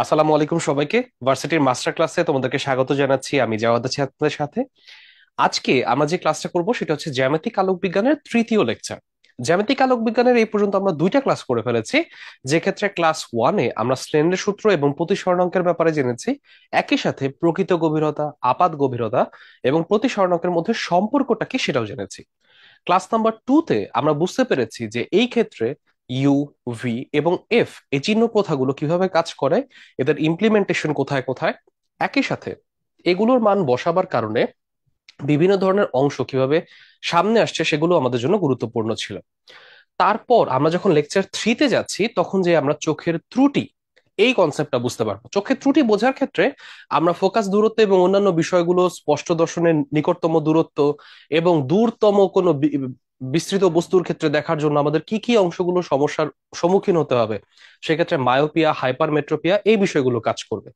আসসালামু আলাইকুম সবাইকে। ভার্সিটির মাস্টার ক্লাসে তোমাদেরকে স্বাগত জানাচ্ছি। আমি জাওয়াদ আছি আপনাদের সাথে। আজকে আমরা যে ক্লাসটা করব সেটা হচ্ছে জ্যামিতিক আলোক বিজ্ঞানের তৃতীয় লেকচার। জ্যামিতিক আলোক বিজ্ঞানের এই পর্যন্ত আমরা দুইটা ক্লাস করে ফেলেছি। যে ক্ষেত্রে ক্লাস ওয়ানে আমরা স্লেন্ডার সূত্র এবং প্রতিসরণাঙ্কের ব্যাপারে জেনেছি, একই সাথে প্রকৃত গভীরতা, আপাত গভীরতা এবং প্রতিসরণাঙ্কের মধ্যে সম্পর্কটা কি সেটাও জেনেছি। ক্লাস নাম্বার টু তে আমরা বুঝতে পেরেছি যে এই ক্ষেত্রে ইউ, ভি এবং এফ এই চিহ্ন প্রথাগুলো কিভাবে কাজ করে, এদের ইমপ্লিমেন্টেশন কোথায় কোথায়। একই সাথে এগুলোর মান বসাবার কারণে বিভিন্ন ধরনের অংশ কিভাবে সামনে আসছে সেগুলো আমাদের জন্য গুরুত্বপূর্ণ ছিল। তারপর আমরা যখন লেকচার 3-তে যাচ্ছি তখন যে আমরা চোখের ত্রুটি এই কনসেপ্টটা বুঝতে পারবো। চোখের ত্রুটি বোঝার ক্ষেত্রে আমরা ফোকাস দূরত্ব এবং অন্যান্য বিষয়গুলো, স্পষ্ট দর্শনের নিকটতম দূরত্ব এবং দূরতম কোনো বিস্তৃত বস্তুর ক্ষেত্রে দেখার জন্য আমাদের কি কি অংশগুলো সমস্যার সম্মুখীন হতে হবে, সেক্ষেত্রে মায়োপিয়া, হাইপারমেট্রোপিয়া এই বিষয়গুলো কাজ করবে।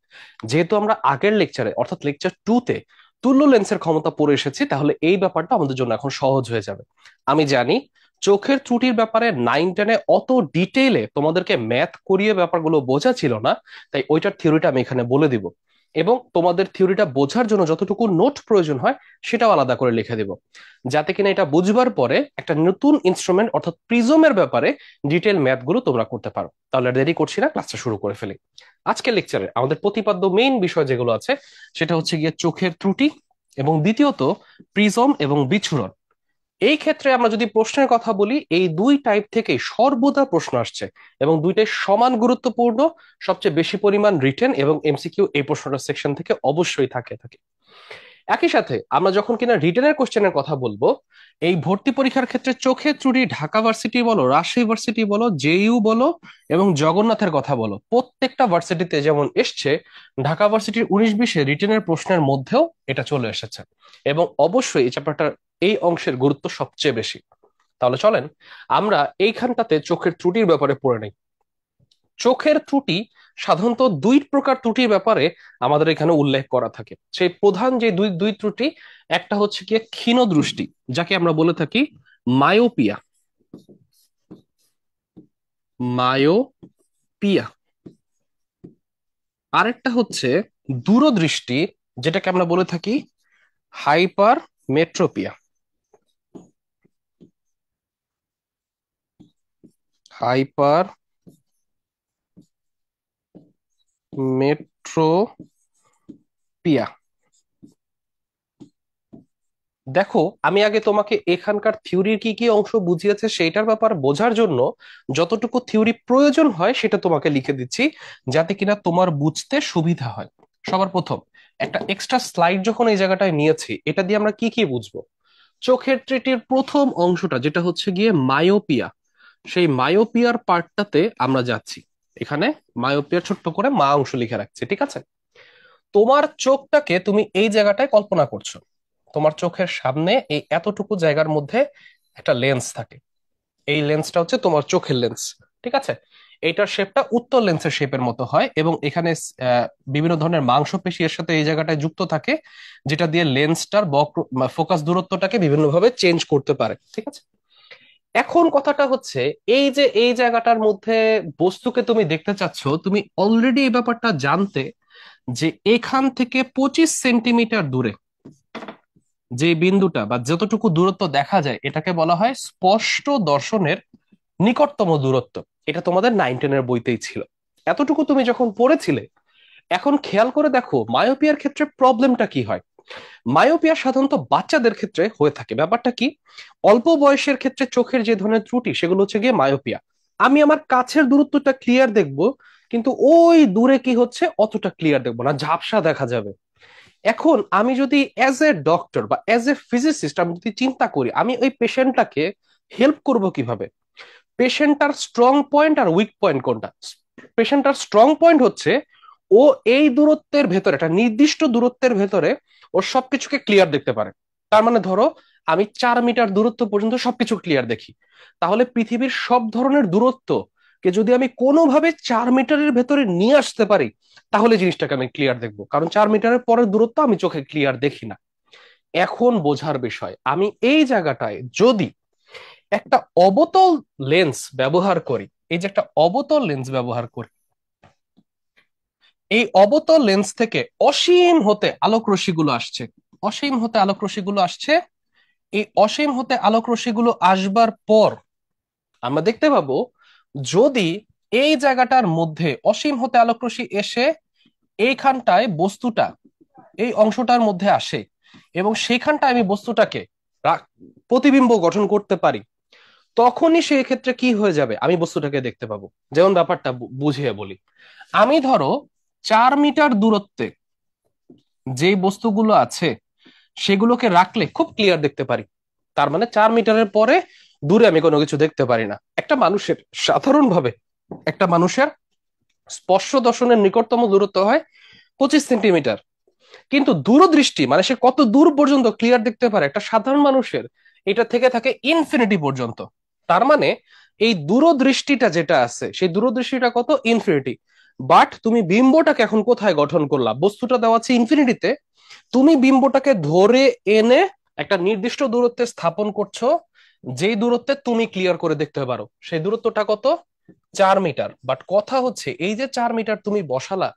যেহেতু আমরা আগের লেকচারে অর্থাৎ লেকচার 2-তে তুল্য লেন্সের ক্ষমতা পড়ে এসেছি, তাহলে এই ব্যাপারটা আমাদের জন্য এখন সহজ হয়ে যাবে। আমি জানি চোখের ত্রুটির ব্যাপারে 9-10-এ অত ডিটেইলে তোমাদেরকে ম্যাথ করিয়ে ব্যাপারগুলো বোঝা ছিল না, তাই ওইটার থিওরিটা আমি এখানে বলে দিব। এবং তোমাদের থিওরিটা বোঝার জন্য যতটুকু নোট প্রয়োজন হয় সেটাও আলাদা করে লিখে দিব, যাতে কিনা এটা বুঝবার পরে একটা নতুন ইনস্ট্রুমেন্ট অর্থাৎ প্রিজমের ব্যাপারে ডিটেল ম্যাথগুলো তোমরা করতে পারো। তাহলে দেরি করছি না, ক্লাসটা শুরু করে ফেলি। আজকের লেকচারে আমাদের প্রতিপাদ্য মেইন বিষয় যেগুলো আছে সেটা হচ্ছে গিয়ে চোখের ত্রুটি, এবং দ্বিতীয়ত প্রিজম এবং বিচ্ছুরণ। এই ক্ষেত্রে আমরা যদি প্রশ্নের কথা বলি, এই দুই টাইপ থেকে সর্বদা প্রশ্ন আসছে এবং দুইটাই সমান গুরুত্বপূর্ণ। সবচেয়ে বেশি পরিমাণ রিটেন এবং এমসিকিউ এই প্রশ্নটার সেকশন থেকে অবশ্যই থাকে। একই সাথে আমরা যখন কিনা রিটেনের কোশ্চেনের কথা বলবো, এই ভর্তি পরীক্ষার ক্ষেত্রে চোখের ত্রুটি ঢাকা ভার্সিটি বলো, রাজশাহী ভার্সিটি বলো, জেইউ বলো এবং জগন্নাথের কথা বলো, প্রত্যেকটা ভার্সিটিতে যেমন এসছে, ঢাকা ভার্সিটির 19-20 রিটেনের প্রশ্নের মধ্যেও এটা চলে এসেছে। এবং অবশ্যই এই চ্যাপ্টারটার এই অংশের গুরুত্ব সবচেয়ে বেশি। তাহলে চলেন আমরা এইখানটাতে চোখের ত্রুটির ব্যাপারে পড়ে নিই। চোখের ত্রুটি সাধারণত দুই প্রকার ত্রুটির ব্যাপারে আমাদের এখানে উল্লেখ করা থাকে। সেই প্রধান যে দুই দুই ত্রুটি, একটা হচ্ছে কি ক্ষীণ দৃষ্টি, যাকে আমরা বলে থাকি মায়োপিয়া। মায়োপিয়া। আরেকটা হচ্ছে দূরদৃষ্টি, যেটাকে আমরা বলে থাকি হাইপার মেট্রোপিয়া। হাইপার মেট্রোপিয়া। দেখো, আমি আগে তোমাকে এখানকার থিওরির কি কি অংশ বুঝিয়েছে সেইটার ব্যাপার বোঝার জন্য যতটুকু থিওরি প্রয়োজন হয় সেটা তোমাকে লিখে দিচ্ছি, যাতে কিনা তোমার বুঝতে সুবিধা হয়। সবার প্রথম একটা এক্সট্রা স্লাইড যখন এই জায়গাটায় নিয়েছি, এটা দিয়ে আমরা কি কি বুঝবো। চোখের ট্রিটির প্রথম অংশটা যেটা হচ্ছে গিয়ে মায়োপিয়া, সেই মায়োপিয়ার পার্টটাতে আমরা যাচ্ছি। এখানে মায়োপিয়ার ছোট্ট করে মা অংশ লিখে রাখছি, ঠিক আছে? তোমার চোখটাকে তুমি এই জায়গাটায় কল্পনা করছো। তোমার চোখের সামনে এই এতটুকু জায়গার মধ্যে একটা লেন্স থাকে। এই লেন্সটা হচ্ছে তোমার চোখের লেন্স, ঠিক আছে? এইটার শেপটা উত্তল লেন্সের শেপের মতো হয় এবং এখানে আহ, বিভিন্ন ধরনের মাংসপেশি এর সাথে এই জায়গাটায় যুক্ত থাকে, যেটা দিয়ে লেন্সটার ফোকাস দূরত্বটাকে বিভিন্নভাবে চেঞ্জ করতে পারে, ঠিক আছে? এখন কথাটা হচ্ছে, এই যে এই জায়গাটার মধ্যে বস্তুকে তুমি দেখতে চাচ্ছ, তুমি অলরেডি এই ব্যাপারটা জানতে যে এখান থেকে 25 সেন্টিমিটার দূরে যে বিন্দুটা বা যতটুকু দূরত্ব দেখা যায়, এটাকে বলা হয় স্পষ্ট দর্শনের নিকটতম দূরত্ব। এটা তোমাদের 9-10-এর বইতেই ছিল। এতটুকু তুমি যখন পড়েছিলে, এখন খেয়াল করে দেখো মায়োপিয়ার ক্ষেত্রে প্রবলেমটা কি হয়। মায়োপিয়া সাধারণত বাচ্চাদের ক্ষেত্রে হয়ে থাকে। ব্যাপারটা কি, অল্প বয়সের ক্ষেত্রে চোখের যে ধরনের ত্রুটি সেগুলো হচ্ছে গিয়ে মায়োপিয়া। আমি আমার কাছের দূরত্বটা ক্লিয়ার দেখবো, কিন্তু ওই দূরে কি হচ্ছে অতটা ক্লিয়ার দেখবো না, ঝাপসা দেখা যাবে। এখন আমি যদি অ্যাজ এ ডক্টর বা অ্যাজ এ ফিজিসিস্ট আমি যদি চিন্তা করি, আমি ওই পেশেন্টটাকে হেল্প করব কিভাবে। পেশেন্টটার স্ট্রং পয়েন্ট আর উইক পয়েন্ট কোনটা? পেশেন্টটার স্ট্রং পয়েন্ট হচ্ছে ও এই দূরত্বের ভেতরে, একটা নির্দিষ্ট দূরত্বের ভেতরে ও সবকিছুকে ক্লিয়ার দেখতে পারে। তার মানে ধরো আমি 4 মিটার দূরত্ব পর্যন্ত সবকিছু ক্লিয়ার দেখি। তাহলে পৃথিবীর সব ধরনের দূরত্ব কে যদি আমি কোনোভাবে 4 মিটারের ভেতরে নিয়ে আসতে পারি, তাহলে জিনিসটাকে আমি ক্লিয়ার দেখবো, কারণ 4 মিটারের পরের দূরত্ব আমি চোখে ক্লিয়ার দেখি না। এখন বোঝার বিষয়, আমি এই জায়গাটায় যদি একটা অবতল লেন্স ব্যবহার করি, এই যে একটা অবতল লেন্স ব্যবহার করি, এই অবতল লেন্স থেকে অসীম হতে আলোক রশ্মিগুলো আসছে, অসীম হতে আলোক রশ্মিগুলো আসছে। এই অসীম হতে আলোক রশ্মিগুলো আসবার পর আমরা দেখতে পাবো, যদি এই জায়গাটার মধ্যে অসীম হতে আলোক রশ্মি এসে এইখানটায় বস্তুটা এই অংশটার মধ্যে আসে এবং সেখানটায় আমি বস্তুটাকে প্রতিবিম্ব গঠন করতে পারি, তখনই সেই ক্ষেত্রে কি হয়ে যাবে, আমি বস্তুটাকে দেখতে পাবো। যেমন ব্যাপারটা বুঝিয়ে বলি। আমি ধরো 4 মিটার দূরত্বে যে বস্তুগুলো আছে সেগুলোকে রাখলে খুব ক্লিয়ার দেখতে পারি। তার মানে 4 মিটারের পরে দূরে আমি কোনো কিছু দেখতে পারি না। একটা মানুষের সাধারণভাবে একটা মানুষের স্পর্শ দর্শনের নিকটতম দূরত্ব হয় 25 সেন্টিমিটার, কিন্তু দূরদৃষ্টি মানে সে কত দূর পর্যন্ত ক্লিয়ার দেখতে পারে একটা সাধারণ মানুষের, এটা থেকে থাকে ইনফিনিটি পর্যন্ত। তার মানে এই দূরদৃষ্টিটা যেটা আছে সেই দূরদৃষ্টিটা কত, ইনফিনিটি। বাট তুমি বিম্বটাকে এখন কোথায় গঠন করলা, বস্তুটা দেওয়া আছে ইনফিনিটিতে, তুমি বিম্বটাকে ধরে এনে একটা নির্দিষ্ট দূরত্বে স্থাপন করছো, যেই দূরত্বে তুমি ক্লিয়ার করে দেখতে পারো। সেই দূরত্বটা কত, 4 মিটার। বাট কথা হচ্ছে এই যে 4 মিটার তুমি বসালা,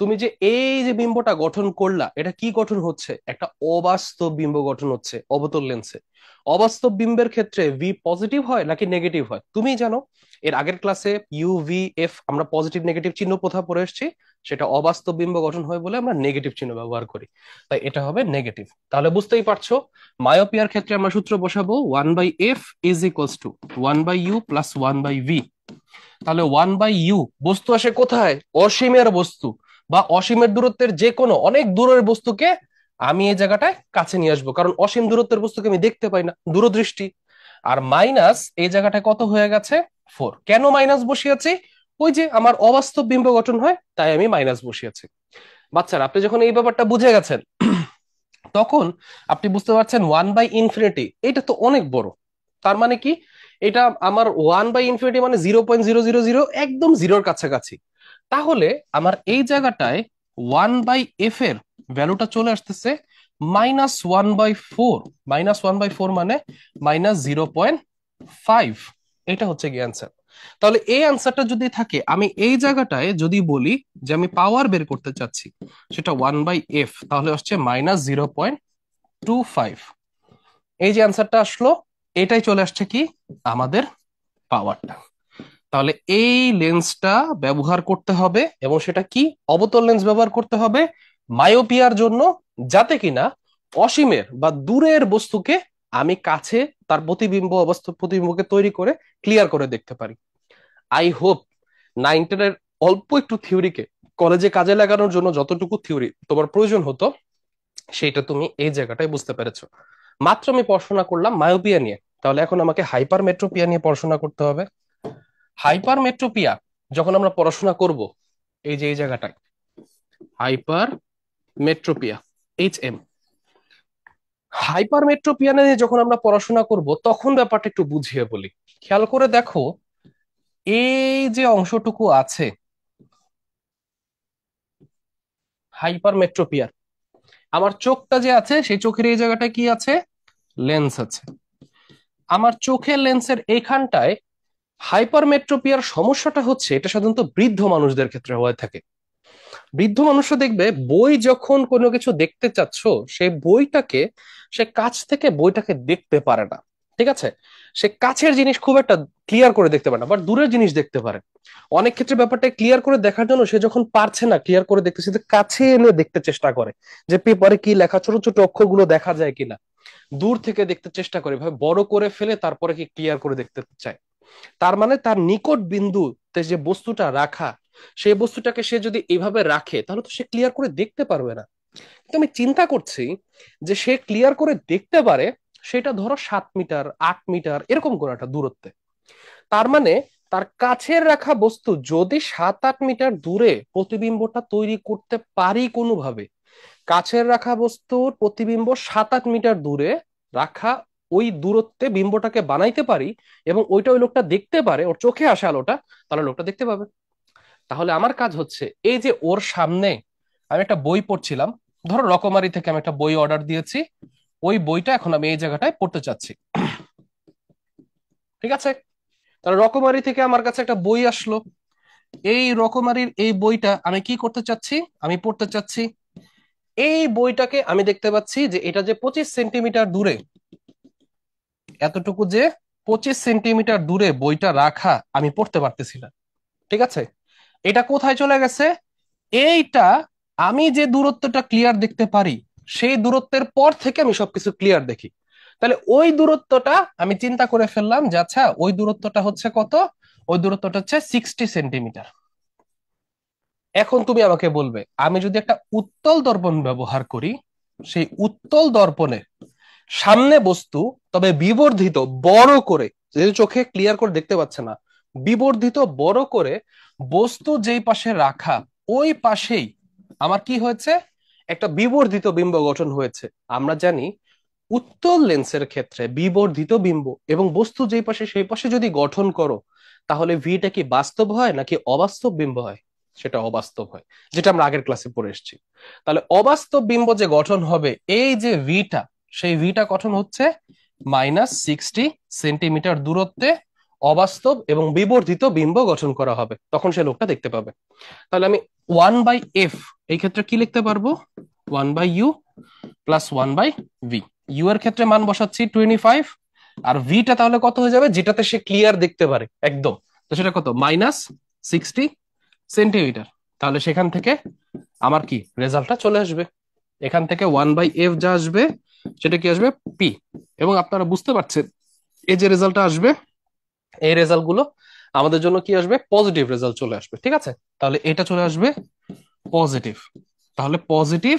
তুমি যে এই যে বিম্বটা গঠন করলা, এটা কি গঠন হচ্ছে, একটা অবাস্তব বিম্ব গঠন হচ্ছে অবতল লেন্সে। অবাস্তব বিম্বের ক্ষেত্রে ভি পজিটিভ হয় নাকি নেগেটিভ হয় তুমি জানো? এর আগের ক্লাসে ইউ ভি এফ আমরা পজিটিভ নেগেটিভ চিহ্ন কোথাও পড়ে এসেছি, সেটা অবাস্তব বিম্ব গঠন হয় বলে আমরা নেগেটিভ চিহ্ন ব্যবহার করি, তাই এটা হবে নেগেটিভ। তাহলে বুঝতেই পারছো, মায়োপিয়ার ক্ষেত্রে আমরা সূত্র বসাবো 1/f is equals to 1/u plus 1/v। তাহলে 1/u, বস্তু আসে কোথায়, অসীমের বস্তু বা অসীমের দূরত্বের যে কোনো অনেক দূরের বস্তুকে আমি এই জায়গাটায় কাছে নিয়ে আসবো, কারণ অসীম দূরত্বের বস্তুকে আমি দেখতে পাই না, দূরদৃষ্টি। আর মাইনাস এই জায়গাটায় কত হয়ে গেছে, 4। কেন মাইনাস বসিয়েছি, ওই যে আমার অবাস্তব বিম্ব গঠন হয় তাই আমি মাইনাস বসিয়েছি। বাচ্চারা আপনি যখন এই ব্যাপারটা বুঝে গেছেন, তখন আপনি বুঝতে পারছেন 1/ইনফিনিটি এটা তো অনেক বড়। তার মানে কি, এটা আমার 1/ইনফিনিটি মানে 0.000, একদম জিরোর কাছাকাছি। তাহলে আমার এই জায়গাটায় 1/f এর ভ্যালুটা চলে আসতেছে -1/4। -1/4 মানে -0.5। এটা হচ্ছে কি অ্যান্সার। তাহলে এই অ্যান্সারটা যদি থাকে, আমি এই জায়গাটায় যদি বলি যে আমি পাওয়ার বের করতে চাচ্ছি, সেটা 1/f, তাহলে আসছে -0.25। এই যে অ্যান্সারটা আসলো, এটাই চলে আসছে কি আমাদের পাওয়ারটা। তাহলে এই লেন্সটা ব্যবহার করতে হবে, এবং সেটা কি, অবতল লেন্স ব্যবহার করতে হবে মায়োপিয়ার জন্য, যাতে কিনা অসীমের বা দূরের বস্তুকে আমি কাছে তার প্রতিবিম্ব অবস্থা প্রতিবিম্বকে তৈরি করে ক্লিয়ার করে দেখতে পারি। আই হোপ 9-10-এর অল্প একটু থিওরিকে কলেজে কাজে লাগানোর জন্য যতটুকু থিওরি তোমার প্রয়োজন হতো, সেটা তুমি এই জায়গাটায় বুঝতে পেরেছো। মাত্র আমি পড়াশোনা করলাম মায়োপিয়া নিয়ে, তাহলে এখন আমাকে হাইপার মেট্রোপিয়া নিয়ে পড়াশোনা করতে হবে। হাইপার মেট্রোপিয়া যখন আমরা পড়াশোনা করব, এই যে এই জায়গাটায় হাইপার মেট্রোপিয়া, HM, হাইপার মেট্রোপিয়া নিয়ে যখন আমরা পড়াশোনা করব, তখন ব্যাপারটা একটু বুঝিয়ে বলি। খেয়াল করে দেখো, এই যে অংশটুকু আছে হাইপার মেট্রোপিয়ার, আমার চোখটা যে আছে সেই চোখের এই জায়গাটায় কি আছে, লেন্স আছে। আমার চোখের লেন্সের এইখানটায় হাইপারমেট্রোপিয়ার সমস্যাটা হচ্ছে, এটা সাধারণত বৃদ্ধ মানুষদের ক্ষেত্রে হয়ে থাকে। বৃদ্ধ মানুষরা দেখবে বই যখন কোনো কিছু দেখতে চাচ্ছ, সেই বইটাকে সে কাছ থেকে বইটাকে দেখতে পারে না। ঠিক আছে, সে কাছের জিনিস খুব একটা ক্লিয়ার করে দেখতে পারে না, বাট দূরের জিনিস দেখতে পারে। অনেক ক্ষেত্রে ব্যাপারটা ক্লিয়ার করে দেখার জন্য সে যখন পারছে না ক্লিয়ার করে দেখতে, সে কাছে এনে দেখতে চেষ্টা করে যে পেপারে কি লেখা, ছোট ছোট অক্ষরগুলো দেখা যায় কিনা। দূর থেকে দেখতে চেষ্টা করে, ভাবে বড় করে ফেলে তারপরে কি ক্লিয়ার করে দেখতে চায়। তার মানে তার নিকট বিন্দুতে যে বস্তুটা রাখা, সেই বস্তুটাকে সে যদি এইভাবে রাখে তাহলে তো সে ক্লিয়ার করে দেখতে পারবে না। তো আমি চিন্তা করছি যে সে ক্লিয়ার করে দেখতে পারে, সেটা ধরো 7 মিটার 8 মিটার এরকম কোন একটা দূরত্বে। তার মানে তার কাছের রাখা বস্তু যদি 7-8 মিটার দূরে প্রতিবিম্বটা তৈরি করতে পারি কোনোভাবে, কাছের রাখা বস্তুর প্রতিবিম্ব 7-8 মিটার দূরে রাখা, ওই দূরত্বে বিম্বটাকে বানাইতে পারি, এবং ওইটা ওই লোকটা দেখতে পারে, ওর চোখে আসে আলোটা, তাহলে লোকটা দেখতে পাবে। তাহলে আমার কাজ হচ্ছে, এই যে ওর সামনে আমি একটা বই পড়ছিলাম, ধরো রকমারি থেকে আমি একটা বই অর্ডার দিয়েছি, ওই বইটা এখন আমি এই জায়গাটায় পড়তে চাচ্ছি। ঠিক আছে, তাহলে রকমারি থেকে আমার কাছে একটা বই আসলো, এই রকমারির এই বইটা আমি কি করতে চাচ্ছি, আমি পড়তে চাচ্ছি। এই বইটাকে আমি দেখতে পাচ্ছি যে এটা যে 25 সেন্টিমিটার দূরে, এতটুকু যে 25 সেন্টিমিটার দূরে বইটা রাখা, আমি পড়তে পারতেছি না। ঠিক আছে, এটা কোথায় চলে গেছে? এইটা, আমি যে দূরত্বটা ক্লিয়ার দেখতে পারি সেই দূরত্বের পর থেকে আমি সবকিছু ক্লিয়ার দেখি। তাহলে ওই দূরত্বটা আমি চিন্তা করে ফেললাম যে আচ্ছা ওই দূরত্বটা হচ্ছে কত, ওই দূরত্বটা হচ্ছে 60 সেন্টিমিটার। এখন তুমি আমাকে বলবে, আমি যদি একটা উত্তল দর্পণ ব্যবহার করি, সেই উত্তল দর্পণে সামনে বস্তু, তবে বিবর্ধিত বড় করে, যেহেতু চোখে ক্লিয়ার করে দেখতে পাচ্ছে না, বিবর্ধিত বড় করে বস্তু যেই পাশে রাখা, ওই পাশেই আমার কি হয়েছে, একটা বিবর্ধিত বিম্ব গঠন হয়েছে। আমরা জানি উত্তল লেন্সের ক্ষেত্রে বিবর্ধিত বিম্ব এবং বস্তু যেই পাশে সেই পাশে যদি গঠন করো, তাহলে ভিটা কি বাস্তব হয় নাকি অবাস্তব বিম্ব হয়? সেটা অবাস্তব হয়, যেটা আমরা আগের ক্লাসে পড়ে এসেছি। তাহলে অবাস্তব বিম্ব যে গঠন হবে, এই যে ভিটা, সেই ভিটা গঠন হচ্ছে -60 সেন্টিমিটার দূরত্বে অবাস্তব এবং বিবর্ধিত বিম্ব গঠন করা হবে, তখন সে লোকটা দেখতে পাবে। তাহলে আমি 1/f এই ক্ষেত্রে কি লিখতে পারবো, 1/u প্লাস 1/v। ইউ এর ক্ষেত্রে মান বসাচ্ছি 25, আর ভিটা তাহলে কত হয়ে যাবে, যেটাতে সে ক্লিয়ার দেখতে পারে একদম, তো সেটা কত, -60 সেন্টিমিটার। তাহলে সেখান থেকে আমার কি রেজাল্টটা চলে আসবে, এখান থেকে 1/f যা আসবে সেটা কি আসবে, পি। এবং আপনারা বুঝতে পারছেন এই যে রেজাল্টটা আসবে, এই রেজাল্ট গুলো আমাদের জন্য কি আসবে, পজিটিভ রেজাল্ট চলে আসবে। ঠিক আছে, তাহলে এটা চলে আসবে পজিটিভ। তাহলে পজিটিভ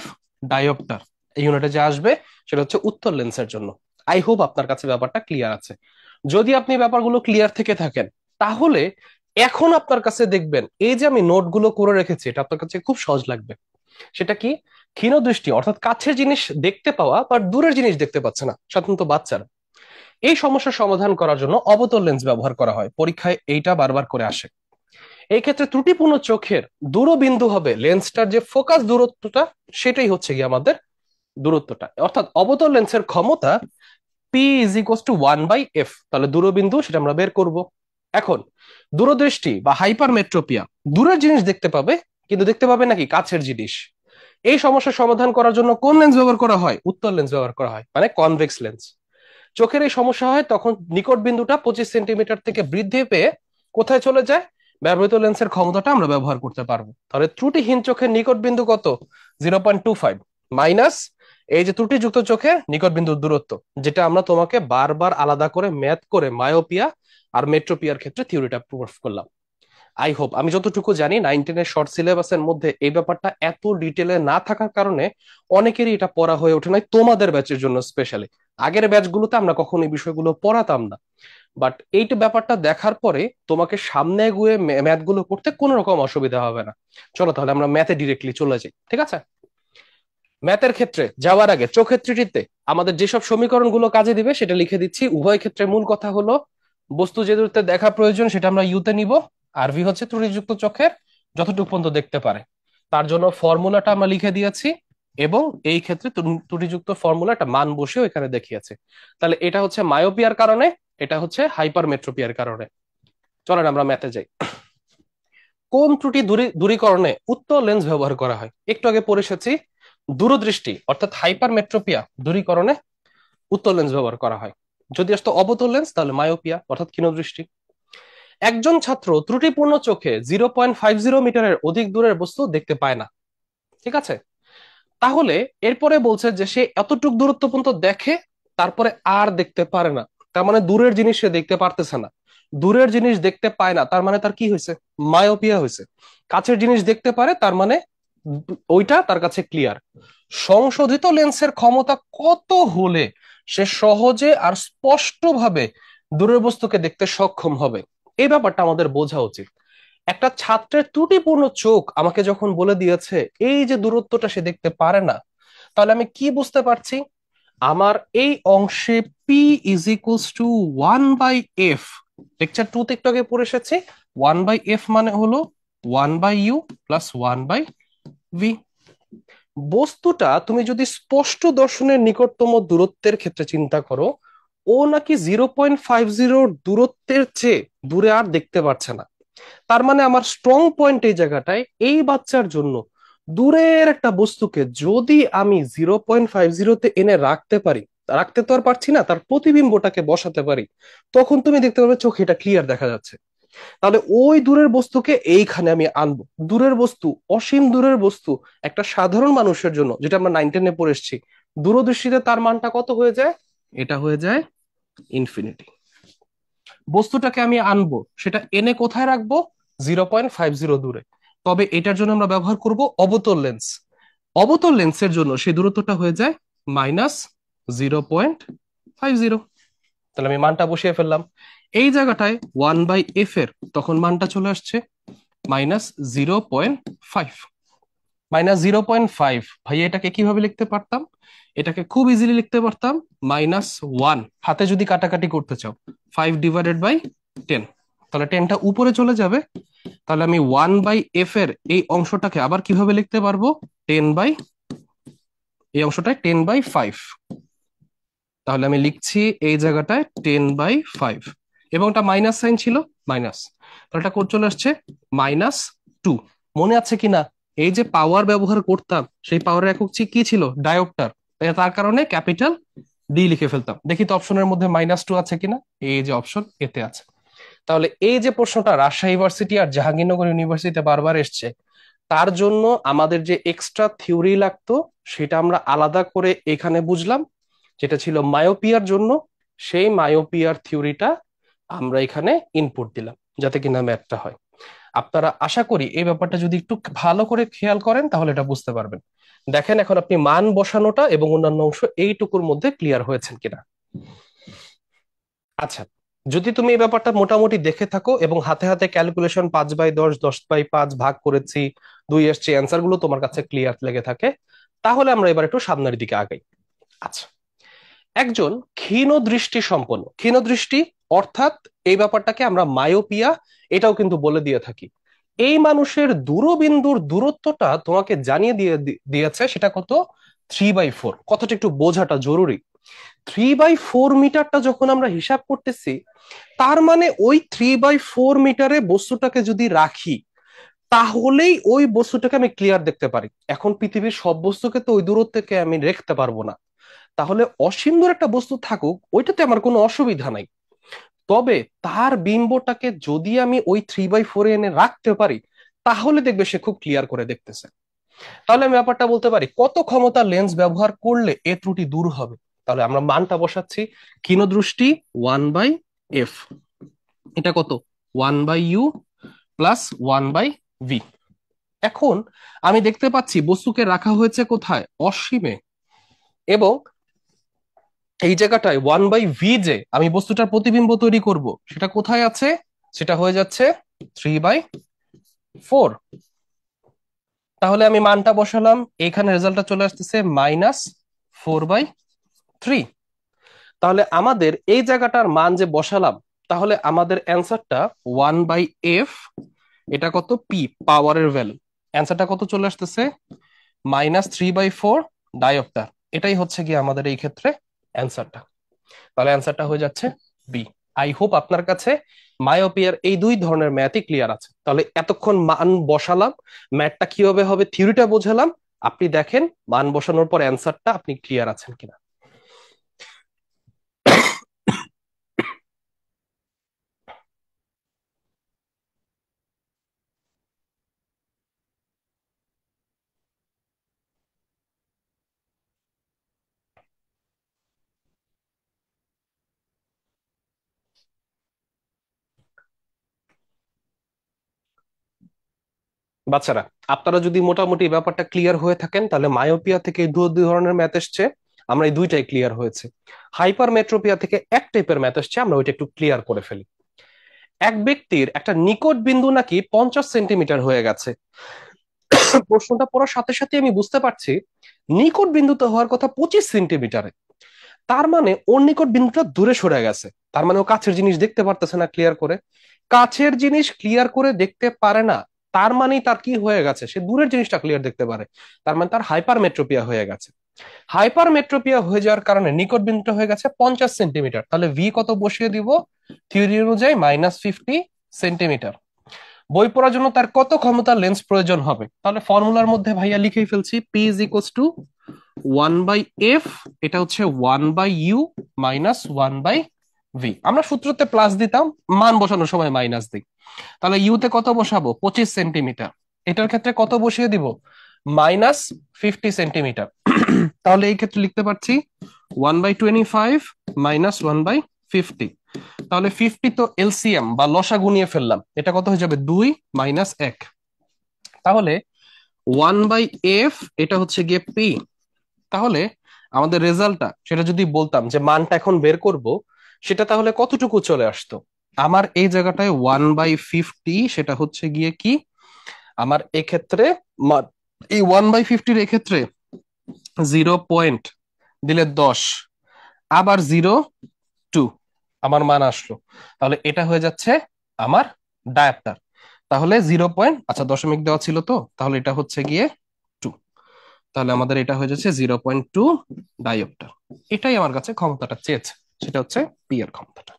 ডায়োপ্টার এই ইউনিটে যা আসবে সেটা হচ্ছে উত্তর লেন্সের জন্য। আই হোপ আপনার কাছে ব্যাপারটা ক্লিয়ার আছে। যদি আপনি ব্যাপারগুলো ক্লিয়ার থেকে থাকেন, তাহলে এখন আপনার কাছে দেখবেন এই যে আমি নোটগুলো করে রেখেছি, এটা আপনার কাছে খুব সহজ লাগবে। সেটা কি, ক্ষীণ দৃষ্টি অর্থাৎ কাছের জিনিস দেখতে পাওয়া বাট দূরের জিনিস দেখতে পাচ্ছে না সাধারণত বাচ্চারা, এই সমস্যার সমাধান করার জন্য অবতল লেন্স ব্যবহার করা হয়। পরীক্ষায় এইটা বারবার করে আসে। এই ক্ষেত্রে ত্রুটিপূর্ণ চোখের দূরবিন্দু হবে লেন্সটার যে ফোকাস দূরত্বটা, সেটাই হচ্ছে কি আমাদের দূরত্বটা। অর্থাৎ অবতল লেন্সের ক্ষমতা P is equal to 1/f। তাহলে দূরবিন্দু সেটা আমরা বের করব। এখন দূরদৃষ্টি বা হাইপারমেট্রোপিয়া, দূরের জিনিস দেখতে পাবে কিন্তু দেখতে পাবে নাকি কাছের জিনিস, এই সমস্যার সমাধান করার জন্য কোন লেন্স ব্যবহার করা হয়, উত্তল লেন্স ব্যবহার করা হয়, মানে কনভেক্স লেন্স। চোখের এই সমস্যা হয় তখন নিকট বিন্দুটা 25 সেন্টিমিটার থেকে বৃদ্ধি পেয়ে কোথায় চলে যায়, ব্যবহৃত লেন্সের ক্ষমতাটা আমরা ব্যবহার করতে পারবো। তাহলে ত্রুটিহীন চোখের নিকট বিন্দু কত, 0.25 মাইনাস এই যে ত্রুটিযুক্ত চোখের নিকট বিন্দুর দূরত্ব, যেটা আমরা তোমাকে বারবার আলাদা করে ম্যাথ করে মায়োপিয়া আর মেট্রোপিয়ার ক্ষেত্রে থিওরিটা প্রুফ করলাম। আই হোপ, আমি যতটুকু জানি 9-10-এর শর্ট সিলেবাসের মধ্যে এই ব্যাপারটা এত ডিটেলে না থাকার কারণে অনেকেরই এটা পড়া হয়ে ওঠে নাই, তোমাদের ব্যাচের জন্য স্পেশালি। আগের ব্যাচগুলোতে আমরা কখনো এই বিষয়গুলো পড়াতাম না, বাট এইটা ব্যাপারটা দেখার পরে তোমাকে সামনে এগুয়ে ম্যাথ গুলো করতে কোনো রকম অসুবিধা হবে না। চলো তাহলে আমরা ম্যাথে ডিরেক্টলি চলে যাই, ঠিক আছে? ম্যাথের ক্ষেত্রে যাওয়ার আগে চোখের তৃতীতে আমাদের যেসব সমীকরণগুলো কাজে দিবে সেটা লিখে দিচ্ছি। উভয় ক্ষেত্রে মূল কথা হলো বস্তু যে দূরত্বে দেখা প্রয়োজন সেটা আমরা ইউতে নিব, আর ভি হচ্ছে ত্রুটিযুক্ত চোখের যতটুকু পর্যন্ত দেখতে পারে, তার জন্য ফর্মুলাটা আমরা লিখে দিয়েছি। এবং এই ক্ষেত্রে ত্রুটিযুক্ত ফর্মুলাটা মান বসেও এখানে দেখিয়েছে। তাহলে এটা হচ্ছে মায়োপিয়ার কারণে, এটা হচ্ছে হাইপারমেট্রোপিয়ার কারণে। চলেন আমরা ম্যাথে যাই। কোন ত্রুটি দূরীকরণে উত্তল লেন্স ব্যবহার করা হয়, একটু আগে পড়ে এসেছি। দূরদৃষ্টি অর্থাৎ হাইপারমেট্রোপিয়া দূরীকরণে উত্তল লেন্স ব্যবহার করা হয়। যদি আসতো অবতল লেন্স তাহলে মায়োপিয়া অর্থাৎ ক্ষীণদৃষ্টি। একজন ছাত্র ত্রুটিপূর্ণ চোখে 0.50 মিটারের অধিক দূরের বস্তু দেখতে পায় না, ঠিক আছে? তাহলে এরপরে বলছে যে সে এতটুক দূরত্ব পর্যন্ত দেখে, তারপরে আর দেখতে পারে না। তার মানে দূরের জিনিস সে দেখতে পারতেছে না, দূরের জিনিস দেখতে পায় না, তার মানে তার কি হয়েছে, মায়োপিয়া হয়েছে। কাছের জিনিস দেখতে পারে, তার মানে ওইটা তার কাছে ক্লিয়ার। সংশোধিত লেন্সের ক্ষমতা কত হলে সে সহজে আর স্পষ্টভাবে দূরের বস্তুকে দেখতে সক্ষম হবে, এই ব্যাপারটা আমাদের বোঝা উচিত। একটা ছাত্রের ত্রুটিপূর্ণ চোখ আমাকে যখন বলে দিয়েছে এই যে দূরত্বটা সে দেখতে পারে না, তাহলে আমি কি বুঝতে পারছি, আমার এই অংশে P is equals to 1/f। Lecture 2 তে একটু আগে পড়ে এসেছি, 1/f মানে হলো 1/u প্লাস 1/v। বস্তুটা তুমি যদি স্পষ্ট দর্শনের নিকটতম দূরত্বের ক্ষেত্রে চিন্তা করো, ও নাকি 0.50 দূরত্বের চেয়ে দূরে আর দেখতে পারছে না। তার মানে আমার স্ট্রং পয়েন্ট এই জায়গাটায়, এই বাচ্চার জন্য দূরের একটা বস্তুকে যদি আমি 0.50-তে এনে রাখতে পারি, রাখতে তো আর পারছি না, তার প্রতিবিম্বটাকে বসাতে পারি, তখন তুমি দেখতে পাবে চোখে এটা ক্লিয়ার দেখা যাচ্ছে। তাহলে ওই দূরের বস্তুকে এইখানে আমি আনবো। দূরের বস্তু, অসীম দূরের বস্তু একটা সাধারণ মানুষের জন্য, যেটা আমরা 9-10-এ পড়ে এসেছি, দূরদৃষ্টিতে তার মানটা কত হয়ে যায়? এটা হয়ে যায় ইনফিনিটি। বস্তুটাকে আমি আনবো, সেটা এনে কোথায় রাখবো? 0.50 দূরে। তবে এটার জন্য আমরা ব্যবহার করব অবতল লেন্স। অবতল লেন্সের জন্য সেই দূরত্বটা হয়ে যায় -0.50। তাহলে আমি মানটা বসিয়ে ফেললাম এই জায়গাটায়, 1/f এর তখন মানটা চলে আসছে -0.5। -0.5 ভাই, এটাকে কিভাবে লিখতে পারতাম? এটাকে খুব ইজিলি লিখতে পারতাম -1। হাতে যদি কাটাকাটি করতে চাও, 5/10, তাহলে 10টা উপরে চলে যাবে। তাহলে আমি 1/f এর এই অংশটাকে আবার কিভাবে লিখতে পারবো? 10 বাই, এই অংশটায় 10/5। তাহলে আমি লিখছি এই জায়গাটায় 10/5, এবং এটা মাইনাস সাইন ছিল, মাইনাস, তাহলে এটা কোড চলে আসছে -2। মনে আছে কিনা, এই যে পাওয়ার ব্যবহার করতাম, সেই পাওয়ারের একক কি ছিল? ডায়োপ্টার। তাই তার কারণে ক্যাপিটাল ডি লিখে ফেলতাম। দেখি তো অপশনের মধ্যে -2 আছে কিনা। এই যে অপশন এতে আছে। তাহলে এই যে প্রশ্নটা রাজশাহী ইউনিভার্সিটি আর জাহাঙ্গীরনগর ইউনিভার্সিটিতে বারবার এসছে, তার জন্য আমাদের যে এক্সট্রা থিওরি লাগতো সেটা আমরা আলাদা করে এখানে বুঝলাম, যেটা ছিল মায়োপিয়ার জন্য। সেই মায়োপিয়ার থিওরিটা আমরা এখানে ইনপুট দিলাম, যাতে কিনা ম্যাথটা হয়। আপনারা আশা করি এই ব্যাপারটা যদি একটু ভালো করে খেয়াল করেন তাহলে এটা বুঝতে পারবেন। দেখেন এখন আপনি মান বসানোটা এবং অন্যান্য অংশ এইটুকুর মধ্যে ক্লিয়ার হয়েছেন কিনা। আচ্ছা, যদি তুমি এই ব্যাপারটা মোটামুটি দেখে থাকো এবং হাতে হাতে ক্যালকুলেশন 5/10, 10/5 ভাগ করেছি, 2 এসছে, অ্যান্সার গুলো তোমার কাছে ক্লিয়ার লেগে থাকে, তাহলে আমরা এবার একটু সামনের দিকে আগাই। আচ্ছা, একজন ক্ষীণ দৃষ্টি সম্পন্ন, ক্ষীণ দৃষ্টি অর্থাৎ এই ব্যাপারটাকে আমরা মায়োপিয়া এটাও কিন্তু বলে দিয়ে থাকি। এই মানুষের দূরবিন্দুর দূরত্বটা তোমাকে জানিয়ে দিয়েছে, সেটা কত? 3/4। কথাটা একটু বোঝাটা জরুরি। 3/4 মিটারটা যখন আমরা হিসাব করতেছি, তার মানে ওই 3/4 মিটারে বস্তুটাকে যদি রাখি, তাহলেই ওই বস্তুটাকে আমি ক্লিয়ার দেখতে পারি। এখন পৃথিবীর সব বস্তুকে তো ওই দূরত্ব থেকে আমি রাখতে পারবো না। তাহলে অসীম দূর একটা বস্তু থাকুক, ওইটাতে আমার কোনো অসুবিধা নাই। তবে তার বিম্বটাকে যদি আমি ওই 3/4 এনে রাখতে পারি, তাহলে দেখবে সে খুব ক্লিয়ার করে দেখতেছে। তাহলে আমি ব্যাপারটা বলতে পারি কত ক্ষমতা লেন্স ব্যবহার করলে এ ত্রুটি দূর হবে। তাহলে আমরা মানটা বসাচ্ছি, ক্ষীণদৃষ্টি 1/f, এটা কত? 1/u plus 1/v। এখন আমি দেখতে পাচ্ছি বস্তুকে রাখা হয়েছে কোথায়? অসীমে। এবং এই জায়গাটায় 1/v যে আমি বস্তুটার প্রতিবিম্ব তৈরি করব, সেটা কোথায় আছে? সেটা হয়ে যাচ্ছে 3/4। তাহলে আমি মানটা বসালাম, এখানে রেজাল্টটা চলে আসতেছে -4/3। তাহলে আমাদের এই জায়গাটার মান যে বসালাম, তাহলে আমাদের অ্যান্সারটা 1/f, এটা কত? পি, পাওয়ারের ভ্যালু। অ্যান্সারটা কত চলে আসতেছে? -3/4 ডায়োপ্টার। এটাই হচ্ছে কি আমাদের এই ক্ষেত্রে অ্যান্সারটা। তাহলে অ্যান্সারটা হয়ে যাচ্ছে বি। আই হোপ আপনার কাছে মায়োপিয়ার এই দুই ধরনের ম্যাথই ক্লিয়ার আছে। তাহলে এতক্ষণ মান বসালাম, ম্যাথটা কিভাবে হবে থিওরিটা বোঝালাম, আপনি দেখেন মান বসানোর পর অ্যান্সারটা আপনি ক্লিয়ার আছেন কিনা। বাচ্চারা, আপনারা যদি মোটামুটি ব্যাপারটা ক্লিয়ার হয়ে থাকেন, তাহলে মায়োপিয়া থেকে দুই ধরনের ম্যাথ এসছে, আমরা এই দুইটাই ক্লিয়ার হয়েছে। হাইপার মেট্রোপিয়া থেকে এক টাইপের ম্যাথ এসছে, আমরা ওইটা একটু ক্লিয়ার করে ফেলি। এক ব্যক্তির একটা নিকট বিন্দু নাকি 50 সেন্টিমিটার হয়ে গেছে। প্রশ্নটা পড়ার সাথে সাথে আমি বুঝতে পারছি নিকট বিন্দুতে হওয়ার কথা 25 সেন্টিমিটারে। তার মানে ওর নিকট বিন্দুটা দূরে সরে গেছে। তার মানে ও কাছের জিনিস দেখতে পারতেছে না ক্লিয়ার করে। কাছের জিনিস ক্লিয়ার করে দেখতে পারে না, তার মানে তার কি হয়ে গেছে? সে দূরের জিনিসটা ক্লিয়ার দেখতে পারে। তার মানে তার হাইপার মেট্রোপিয়া হয়ে গেছে। হাইপার মেট্রোপিয়া হয়ে যাওয়ার কারণে নিকট বিন্দুটা হয়ে গেছে 50 সেন্টিমিটার। তাহলে ভি কত বসিয়ে দিব? থিওরি অনুযায়ী -50 সেন্টিমিটার। বই পড়ার জন্য তার কত ক্ষমতার লেন্স প্রয়োজন হবে? তাহলে ফর্মুলার মধ্যে ভাইয়া লিখেই ফেলছি, P is equals to 1/f, এটা হচ্ছে 1/u মাইনাস 1/v। আমরা সূত্রতে প্লাস দিতাম, মান বসানোর সময় মাইনাস দিই। তাহলে ইউতে কত বসাবো? 25 সেন্টিমিটার। এটার ক্ষেত্রে কত বসিয়ে দিব? -50 সেন্টিমিটার। তাহলে এই ক্ষেত্রে লিখতে পারছি 1/25 মাইনাস 1/50। তাহলে 50 তো এলসিএম বা লসাগু নিয়ে ফেললাম, এটা কত হয়ে যাবে? 2 মাইনাস 1। তাহলে 1/f এটা হচ্ছে গিয়ে পি। তাহলে আমাদের রেজাল্টটা সেটা যদি বলতাম যে মানটা এখন বের করব, সেটা তাহলে কতটুকু চলে আসতো? আমার এই জায়গাটায় 1/50, সেটা হচ্ছে গিয়ে কি আমার এক্ষেত্রে এই 1/50 এক্ষেত্রে 0 দিলে 10, আবার 0.2 আমার মান আসলো। তাহলে এটা হয়ে যাচ্ছে আমার ডায়াপ্টার। তাহলে 0 দশমিক দেওয়া ছিল তো, তাহলে এটা হচ্ছে গিয়ে 2। তাহলে আমাদের এটা হয়ে যাচ্ছে 0.2 ডায়োপ্টার। এটাই আমার কাছে ক্ষমতাটা চেয়েছে, সেটা হচ্ছে পি এর ক্ষমতাটা।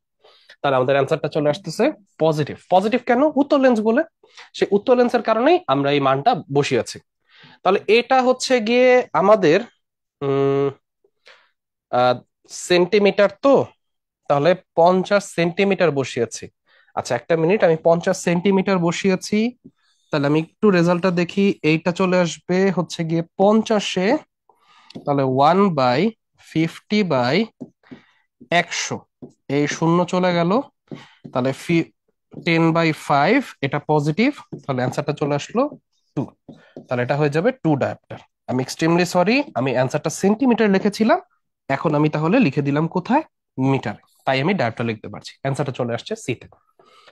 তাহলে আমাদের অ্যান্সারটা চলে আসতেছে পজিটিভ। পজিটিভ কেন? উত্তর লেন্স বলে, সেই উত্তর লেন্সের কারণেই আমরা এই মানটা বসিয়েছি। তাহলে এটা হচ্ছে গিয়ে আমাদের উম সেন্টিমিটার তো, তাহলে 50 সেন্টিমিটার বসিয়েছি। আচ্ছা একটা মিনিট, আমি 50 সেন্টিমিটার বসিয়েছি, তাহলে আমি একটু রেজাল্টটা দেখি। এইটা চলে আসবে হচ্ছে গিয়ে 50-এ, তাহলে 1/50/100, এই শূন্য চলে গেল। তাহলে 10/5, এটা পজিটিভ, তাহলে অ্যান্সারটা চলে আসলো 2। তাহলে এটা হয়ে যাবে 2 ডায়াপ্টার। আমি এক্সট্রিমলি সরি, আমি অ্যান্সারটা সেন্টিমিটার লিখেছিলাম, এখন আমি তাহলে লিখে দিলাম কোথায়? মিটার। তাই আমি ডায়াপ্টার লিখতে পারছি, অ্যান্সারটা চলে আসছে সিতে।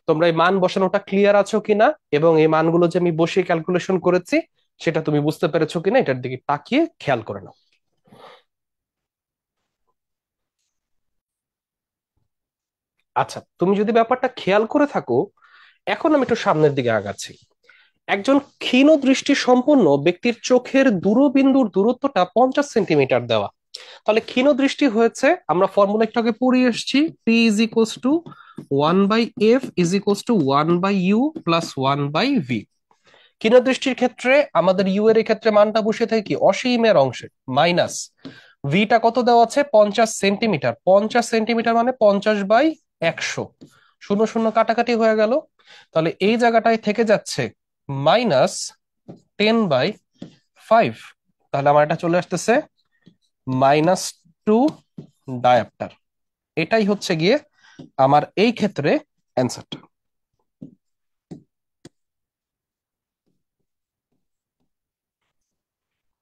তোমরা এই মান বসানোটা ক্লিয়ার আছো কিনা, এবং এই মানগুলো যে আমি বসিয়ে ক্যালকুলেশন করেছি সেটা তুমি বুঝতে পেরেছো কিনা, এটার দিকে তাকিয়ে খেয়াল করে নাও। আচ্ছা তুমি যদি ব্যাপারটা খেয়াল করে থাকো, এখন আমি একটু সামনের দিকে আগাচ্ছি। একজন ক্ষীণ দৃষ্টি সম্পন্ন ব্যক্তির চোখের দূরবিন্দুর দূরত্বটা 50 সেন্টিমিটার দেওয়া। তাহলে ক্ষীণ দৃষ্টি হয়েছে, আমরা ফর্মুলা একটু আগে পড়ে এসেছি, P is equals to 1/f is equals to 1/u plus 1/v। ক্ষীণ দৃষ্টির ক্ষেত্রে আমাদের ইউ এর ক্ষেত্রে মানটা বসে থাকে কি অসীমের অংশে, মাইনাস ভিটা কত দেওয়া আছে? 50 সেন্টিমিটার। 50 সেন্টিমিটার মানে 50/100। শূন্য শূন্য কাটাকাটি হয়ে গেল, তাহলে এই জায়গাটায় থেকে যাচ্ছে -10/5। তাহলে আমার এটা চলে আসতেছে -2 ডায়াপ্টার। এটাই হচ্ছে গিয়ে আমার এই ক্ষেত্রে অ্যান্সারটা।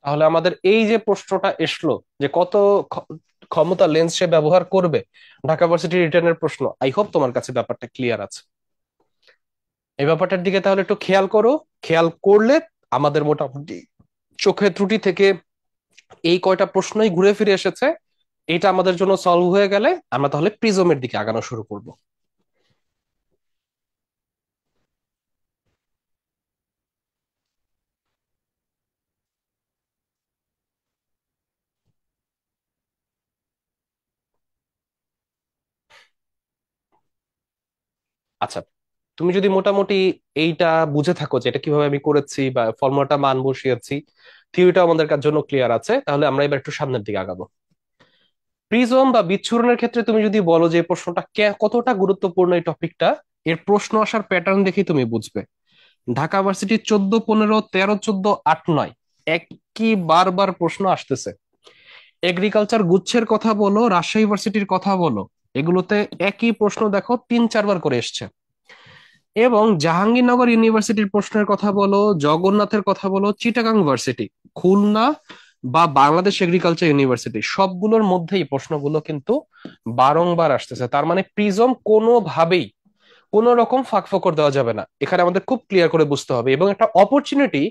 তাহলে আমাদের এই যে প্রশ্নটা এসলো যে কত খ- ক্ষমতা লেন্স সে ব্যবহার করবে, ঢাকা ভার্সিটি রিটার্নের প্রশ্ন, আই হোপ তোমার কাছে ব্যাপারটা ক্লিয়ার আছে। এই ব্যাপারটার দিকে তাহলে একটু খেয়াল করো। খেয়াল করলে আমাদের মোটামুটি চোখের ত্রুটি থেকে এই কয়টা প্রশ্নই ঘুরে ফিরে এসেছে। এটা আমাদের জন্য সলভ হয়ে গেলে আমরা তাহলে প্রিজমের দিকে আগানো শুরু করব। আচ্ছা তুমি যদি মোটামুটি এইটা বুঝে থাকো যে এটা কিভাবে আমি করেছি বা ফর্মুলাটা মান বসিয়েছি, থিওরিটা আমাদের জন্য ক্লিয়ার আছে, তাহলে আমরা এবার একটু সামনের দিকে আগাবো। প্রিজম বা বিচ্ছুরণের ক্ষেত্রে তুমি যদি বলো যে এই প্রশ্নটা কতটা গুরুত্বপূর্ণ এই টপিকটা, এর প্রশ্ন আসার প্যাটার্ন দেখেই তুমি বুঝবে। ঢাকা ভার্সিটি 14, 15, 13, 14, 8, 9 একই বারবার প্রশ্ন আসতেছে। এগ্রিকালচার গুচ্ছের কথা বলো, রাজশাহী ভার্সিটির কথা বলো, এগুলোতে একই প্রশ্ন দেখো 3-4 বার করে এসছে। এবং জাহাঙ্গীরনগর ইউনিভার্সিটির প্রশ্নের কথা বলো, জগন্নাথের কথা বলো, চিটাগাং ভার্সিটি, খুলনা বা বাংলাদেশ এগ্রিকালচার ইউনিভার্সিটি, সবগুলোর মধ্যেই প্রশ্নগুলো কিন্তু বারংবার আসতেছে। তার মানে প্রিজম কোনোভাবেই কোন রকম ফাঁক ফোকর দেওয়া যাবে না, এখানে আমাদের খুব ক্লিয়ার করে বুঝতে হবে। এবং একটা অপরচুনিটি,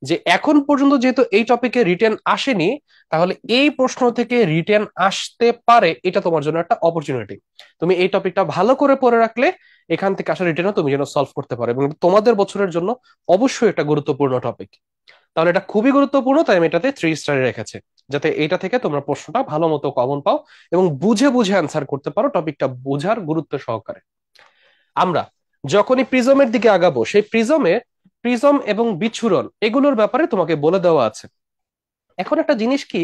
যে এখন পর্যন্ত যেহেতু এই টপিকে রিটেন আসেনি, তাহলে এই প্রশ্ন থেকে রিটেন আসতে পারে, এটা তোমার জন্য একটা অপরচুনিটি। তুমি এই টপিকটা ভালো করে পড়ে রাখলে এখান থেকে আসা রিটেনও তুমি যেন সলভ করতে পারো, এবং তোমাদের বছরের জন্য অবশ্যই একটা গুরুত্বপূর্ণ টপিক। তাহলে এটা খুবই গুরুত্বপূর্ণ, তাই আমি এটাতে 3 স্টারে রেখেছি, যাতে এটা থেকে তোমরা প্রশ্নটা ভালো মতো কমন পাও এবং বুঝে বুঝে অ্যান্সার করতে পারো টপিকটা বোঝার গুরুত্ব সহকারে। আমরা যখনই প্রিজমের দিকে আগাবো সেই প্রিজম এবং বিচ্ছুরণ এগুলোর ব্যাপারে তোমাকে বলে দেওয়া আছে। এখন একটা জিনিস কি,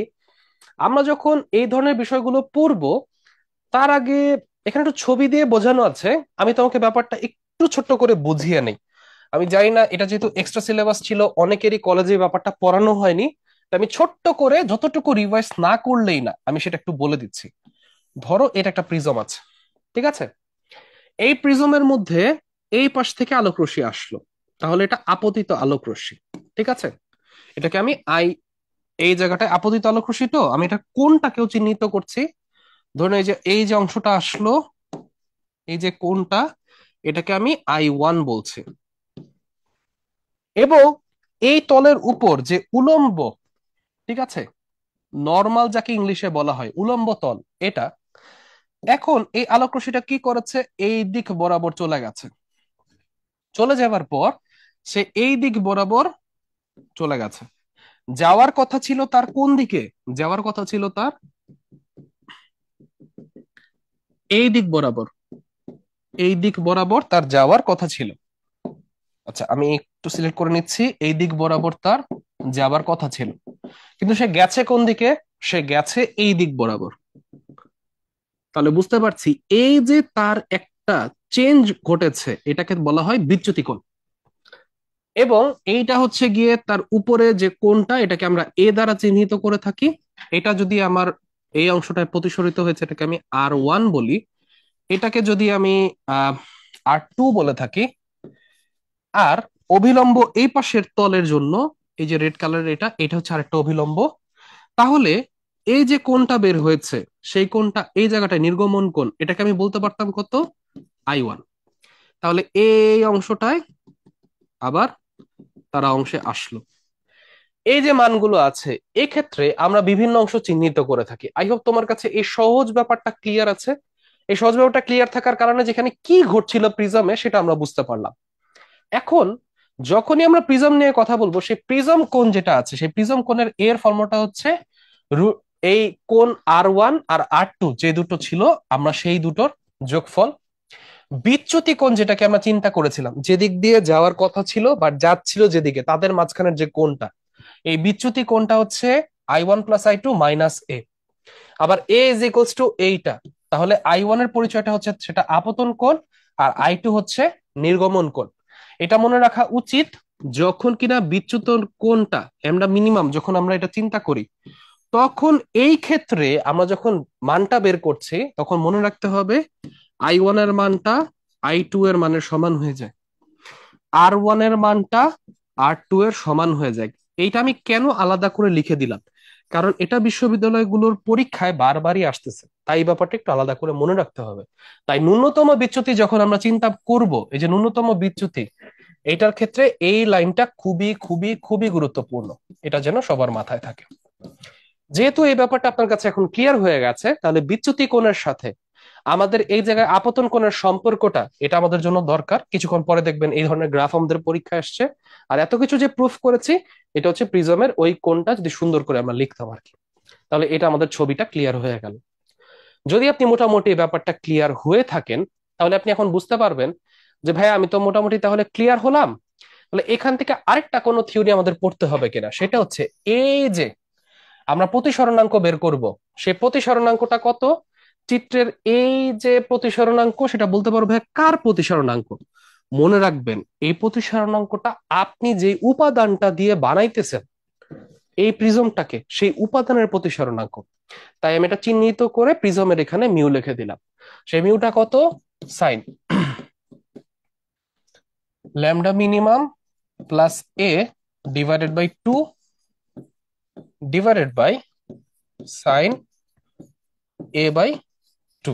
আমরা যখন এই ধরনের বিষয়গুলো পড়বো তার আগে এখানে একটু ছবি দিয়ে বোঝানো আছে, আমি তোমাকে ব্যাপারটা একটু ছোট্ট করে বুঝিয়ে নেই। আমি জানি না, এটা যেহেতু এক্সট্রা সিলেবাস ছিল, অনেকেরই কলেজে ব্যাপারটা পড়ানো হয়নি, তো আমি ছোট্ট করে যতটুকু রিভাইজ না করলেই না, আমি সেটা একটু বলে দিচ্ছি। ধরো এটা একটা প্রিজম আছে, ঠিক আছে? এই প্রিজমের মধ্যে এই পাশ থেকে আলোক রশ্মি আসলো, তাহলে এটা আপতিত আলোক রশ্মি, ঠিক আছে? এটাকে আমি এই জায়গাটায় আপতিত আলোক রশ্মি, তো আমি এটা কোনটাকেও চিহ্নিত করছি। ধরুন এই যে অংশটা আসলো, এই যে কোনটা, এটাকে আমি I1 বলছি। এবং এই তলের উপর যে উলম্ব, ঠিক আছে, নর্মাল যাকে ইংলিশে বলা হয় উলম্ব তল, এটা এখন এই আলোক রশ্মিটা কি করেছে, এই দিক বরাবর চলে গেছে। চলে যাবার পর সে এই দিক বরাবর চলে গেছে। যাওয়ার কথা ছিল তার কোন দিকে? যাওয়ার কথা ছিল তার এই দিক বরাবর, এই দিক বরাবর তার যাওয়ার কথা ছিল। আচ্ছা, আমি একটু সিলেক্ট করে নিচ্ছি, এই দিক বরাবর তার যাবার কথা ছিল, কিন্তু সে গেছে কোন দিকে? সে গেছে এই দিক বরাবর। তাহলে বুঝতে পারছি এই যে তার একটা চেঞ্জ ঘটেছে, এটাকে বলা হয় বিচ্যুতি কোণ। এবং এইটা হচ্ছে গিয়ে তার উপরে যে কোণটা, এটাকে আমরা এ দ্বারা চিহ্নিত করে থাকি। এটা যদি আমার এই অংশটায় প্রতিসরিত হয়েছে, এটাকে আমি R1 বলি। এটাকে যদি আমি R2 বলে থাকি, আর অভিলম্ব এই পাশের তলের জন্য, এই যে রেড কালারের এটা, এটা হচ্ছে আরেকটা অভিলম্ব। তাহলে এই যে কোণটা বের হয়েছে, সেই কোণটা এই জায়গাটায় নির্গমন কোণ, এটাকে আমি বলতে পারতাম কত? I1। তাহলে এই অংশটায় আবার তারা অংশে আসলো। এই যে মানগুলো আছে, এক্ষেত্রে আমরা বিভিন্ন অংশ চিহ্নিত করে থাকি। আই হোপ তোমার কাছে এই সহজ ব্যাপারটা ক্লিয়ার আছে। এই সহজ ব্যাপারটা ক্লিয়ার থাকার কারণে যেখানে কি ঘটছিল প্রিজমে সেটা আমরা বুঝতে পারলাম। এখন যখনই আমরা প্রিজম নিয়ে কথা বলবো, সেই প্রিজম কোণ যেটা আছে, সেই প্রিজম কোণের এর ফর্মুলাটা হচ্ছে এই কোণ R1 আর R2 যে দুটো ছিল, আমরা সেই দুটোর যোগফল। বিচ্যুতি কোণ যেটাকে আমরা চিন্তা করেছিলাম, যেদিক দিয়ে যাওয়ার কথা ছিল বা যাচ্ছিল যেদিকে, তাদের মাঝখানের যে কোণটা, এই বিচ্যুতি কোণটা হচ্ছে I1 প্লাস I2 মাইনাস এ। আবার এ ইজ ইকুয়ালস টু এইটা। তাহলে I1 এর পরিচয়টা হচ্ছে সেটা আপতন কোণ, আর I2 হচ্ছে নির্গমন কোণ। এটা মনে রাখা উচিত যখন কিনা বিচ্যুত কোণটা আমরা মিনিমাম, যখন আমরা এটা চিন্তা করি, তখন এই ক্ষেত্রে আমরা যখন মানটা বের করছি, তখন মনে রাখতে হবে I1 এর মানটা I2 এর মানের সমান হয়ে যায়, R1 এর মানটা R2 এর সমান হয়ে যায়। এইটা আমি কেন আলাদা করে লিখে দিলাম, কারণ এটা বিশ্ববিদ্যালয়গুলোর পরীক্ষায় বারবারই আসতেছে, তাই এই ব্যাপারটা একটু আলাদা করে মনে রাখতে হবে। তাই ন্যূনতম বিচ্যুতি যখন আমরা চিন্তা করব, এই যে ন্যূনতম বিচ্যুতি, এইটার ক্ষেত্রে এই লাইনটা খুবই খুবই খুবই গুরুত্বপূর্ণ, এটা যেন সবার মাথায় থাকে। যেহেতু এই ব্যাপারটা আপনার কাছে এখন ক্লিয়ার হয়ে গেছে, তাহলে বিচ্যুতি কোণের সাথে আমাদের এই জায়গায় আপতন কোণের সম্পর্কটা, এটা আমাদের জন্য দরকার। কিছুক্ষণ পরে দেখবেন এই ধরনের গ্রাফ আমাদের পরীক্ষায় আসছে। আর এত কিছু যে প্রুফ করেছি, এটা হচ্ছে প্রিজমের ওই কোণটা যদি সুন্দর করে আমরা লিখতাম আর কি, তাহলে এটা আমাদের ছবিটা ক্লিয়ার হয়ে গেল। যদি আপনি মোটামুটি এই ব্যাপারটা ক্লিয়ার হয়ে থাকেন, তাহলে আপনি এখন বুঝতে পারবেন যে ভাই আমি তো মোটামুটি তাহলে ক্লিয়ার হলাম, তাহলে এখান থেকে আরেকটা কোনো থিওরি আমাদের পড়তে হবে কিনা, সেটা হচ্ছে এই যে আমরা প্রতিসরণাঙ্ক বের করব, সেই প্রতিসরণাঙ্কটা কত? চিত্রের এই যে প্রতিসরণাঙ্ক, সেটা বলতে পারবো ভাই কার প্রতিসরণাঙ্ক? মনে রাখবেন এই প্রতিসরণাঙ্কটা আপনি যে উপাদানটা দিয়ে বানাইতেছেন এই প্রিজমটাকে, সেই উপাদানের প্রতিসরণাঙ্ক। তাই আমি এটা চিহ্নিত করে প্রিজমের এখানে মিউ লিখে দিলাম। সেই মিউটা কত? Sine lambda minimum plus A divided by 2 divided by sine A by 2।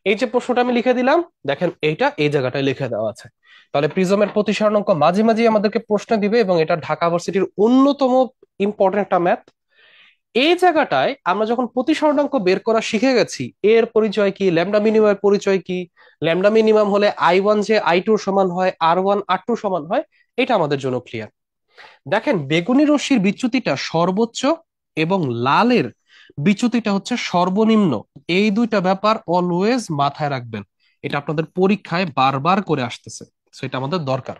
এই যে প্রশ্নটা আমি লিখে দিলাম, দেখেন এইটা এই জায়গাটায় লিখে দেওয়া আছে। তাহলে প্রিজমের প্রতিসরণাঙ্ক মাঝে মাঝে আমাদেরকে প্রশ্ন দিবে, এবং এটা ঢাকা ভার্সিটির অন্যতম ইম্পর্টেন্ট একটা ম্যাথ। এই জায়গাটায় আমরা যখন প্রতিসরণাঙ্ক বের করা শিখে গেছি, এর পরিচয় কি, ল্যামডা মিনিমামের পরিচয় কি, ল্যামডা মিনিমাম হলে I1 যে I2 সমান হয়, R1 R2 সমান হয়, এটা আমাদের জন্য ক্লিয়ার। দেখেন বেগুনি রশ্মির বিচ্যুতিটা সর্বোচ্চ এবং লালের বিচ্যুতিটা হচ্ছে সর্বনিম্ন। এই দুইটা ব্যাপার অলওয়েজ মাথায় রাখবেন। এটা আপনাদের পরীক্ষায় বারবার করে আসতেছে, সো এটা আমাদের দরকার।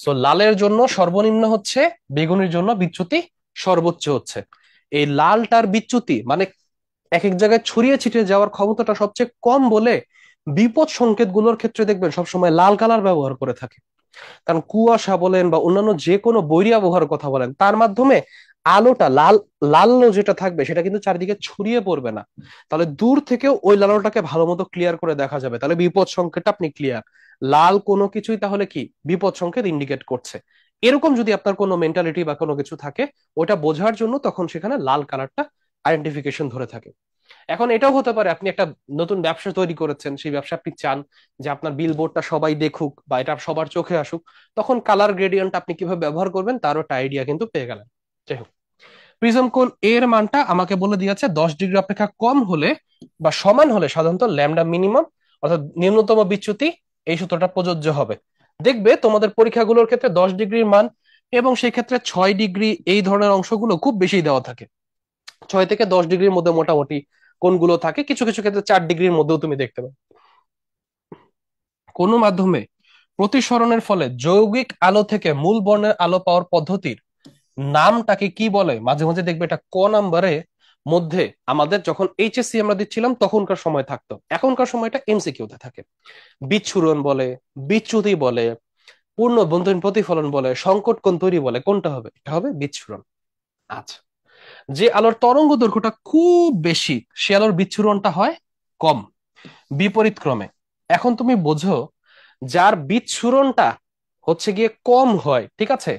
সো লালের জন্য সর্বনিম্ন হচ্ছে, বেগুনির জন্য বিচ্যুতি সর্বোচ্চ হচ্ছে। এই লালটার বিচ্যুতি মানে এক এক জায়গায় ছড়িয়ে ছিটিয়ে যাওয়ার ক্ষমতাটা সবচেয়ে কম বলে বিপদ সংকেত গুলোর ক্ষেত্রে দেখবেন সবসময় লাল কালার ব্যবহার করে থাকে। কারণ কুয়াশা বলেন বা অন্যান্য যে কোনো বৈরী আবহাওয়ার কথা বলেন, তার মাধ্যমে আলোটা লাল, লাল্য যেটা থাকবে সেটা কিন্তু চারিদিকে ছড়িয়ে পড়বে না। তাহলে দূর থেকেও ওই লালটাকে ভালো মতো ক্লিয়ার করে দেখা যাবে, তাহলে বিপদ সংকেতটা আপনি ক্লিয়ার। লাল কোনো কিছুই তাহলে কি বিপদ সংকেত ইন্ডিকেট করছে। এরকম যদি আপনার কোনো মেন্টালিটি বা কোনো কিছু থাকে, ওটা বোঝার জন্য তখন সেখানে লাল কালারটা আইডেন্টিফিকেশন ধরে থাকে। এখন এটাও হতে পারে আপনি একটা নতুন ব্যবসা তৈরি করেছেন, সেই ব্যবসা আপনি চান যে আপনার বিলবোর্ডটা সবাই দেখুক বা এটা সবার চোখে আসুক, তখন কালার গ্রেডিয়েন্ট আপনি কিভাবে ব্যবহার করবেন তারও একটা আইডিয়া কিন্তু পেয়ে গেলেন। যাই হোক, প্রিজম কোণ এর মানটা আমাকে বলে দিয়েছে 10 ডিগ্রি অপেক্ষা কম হলে বা সমান হলে সাধারণত ল্যামডা মিনিমাম অর্থাৎ নিম্নতম বিচ্যুতি এই সূত্রটা প্রযোজ্য হবে। দেখবে তোমাদের পরীক্ষাগুলোর ক্ষেত্রে 10 ডিগ্রির মান এবং সেই ক্ষেত্রে 6 ডিগ্রি এই ধরনের অংশগুলো খুব বেশি দেওয়া থাকে। 6 থেকে 10 ডিগ্রির মধ্যে মোটামুটি কোনগুলো থাকে, কিছু কিছু ক্ষেত্রে 4 ডিগ্রির মধ্যেও তুমি দেখতে পাবে। কোনো মাধ্যমে প্রতিসরণের ফলে যৌগিক আলো থেকে মূল বর্ণের আলো পাওয়ার পদ্ধতির নামটাকে কি বলে? মাঝে মাঝে দেখবে এটা ক নাম্বারে মধ্যে আমাদের যখন এইচএসসি আমরা দিচ্ছিলাম তখনকার সময় থাকতো, এখনকার সময়টা এমসিকিউতে থাকে। বিচ্ছুরণ বলে, বিচ্যুতি বলে, পূর্ণ বন্ধন প্রতিফলন বলে, সংকট কোণ তৈরি বলে, কোনটা হবে? এটা হবে বিচ্ছুরণ। আচ্ছা, যে আলোর তরঙ্গ দৈর্ঘ্যটা খুব বেশি সে আলোর বিচ্ছুরণটা হয় কম, বিপরীত ক্রমে। এখন তুমি বোঝো, যার বিচ্ছুরণটা হচ্ছে গিয়ে কম হয়, ঠিক আছে,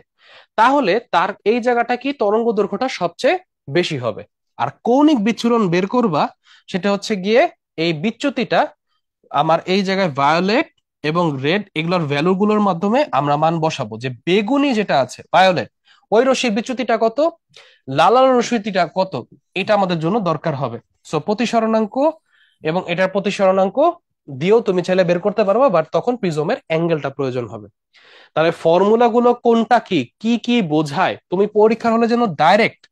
তাহলে তার এই জায়গাটা কি তরঙ্গ দৈর্ঘ্যটা সবচেয়ে বেশি হবে। আর কৌণিক বিচ্ছুরণ বের করবা, সেটা হচ্ছে গিয়ে এই বিচ্যুতিটা আমার এই জায়গায় ভায়োলেট এবং রেড এগুলোর ভ্যালু গুলোর মাধ্যমে আমরা মান বসাবো, যে বেগুনি যেটা আছে ভায়োলেট, ওই রশ্মির বিচ্যুতিটা কত, লাল আলোর রশ্মিটা কত, এটা আমাদের জন্য দরকার হবে। সো প্রতিসরণাঙ্ক এবং এটার প্রতিসরণাঙ্ক দিয়েও তুমি চাইলে বের করতে পারবা, বাট তখন প্রিজমের অ্যাঙ্গেলটা প্রয়োজন হবে। তাহলে ফর্মুলা গুলো কোনটা কি কি কি বোঝায়, তুমি পরীক্ষার হলে যেন ডাইরেক্ট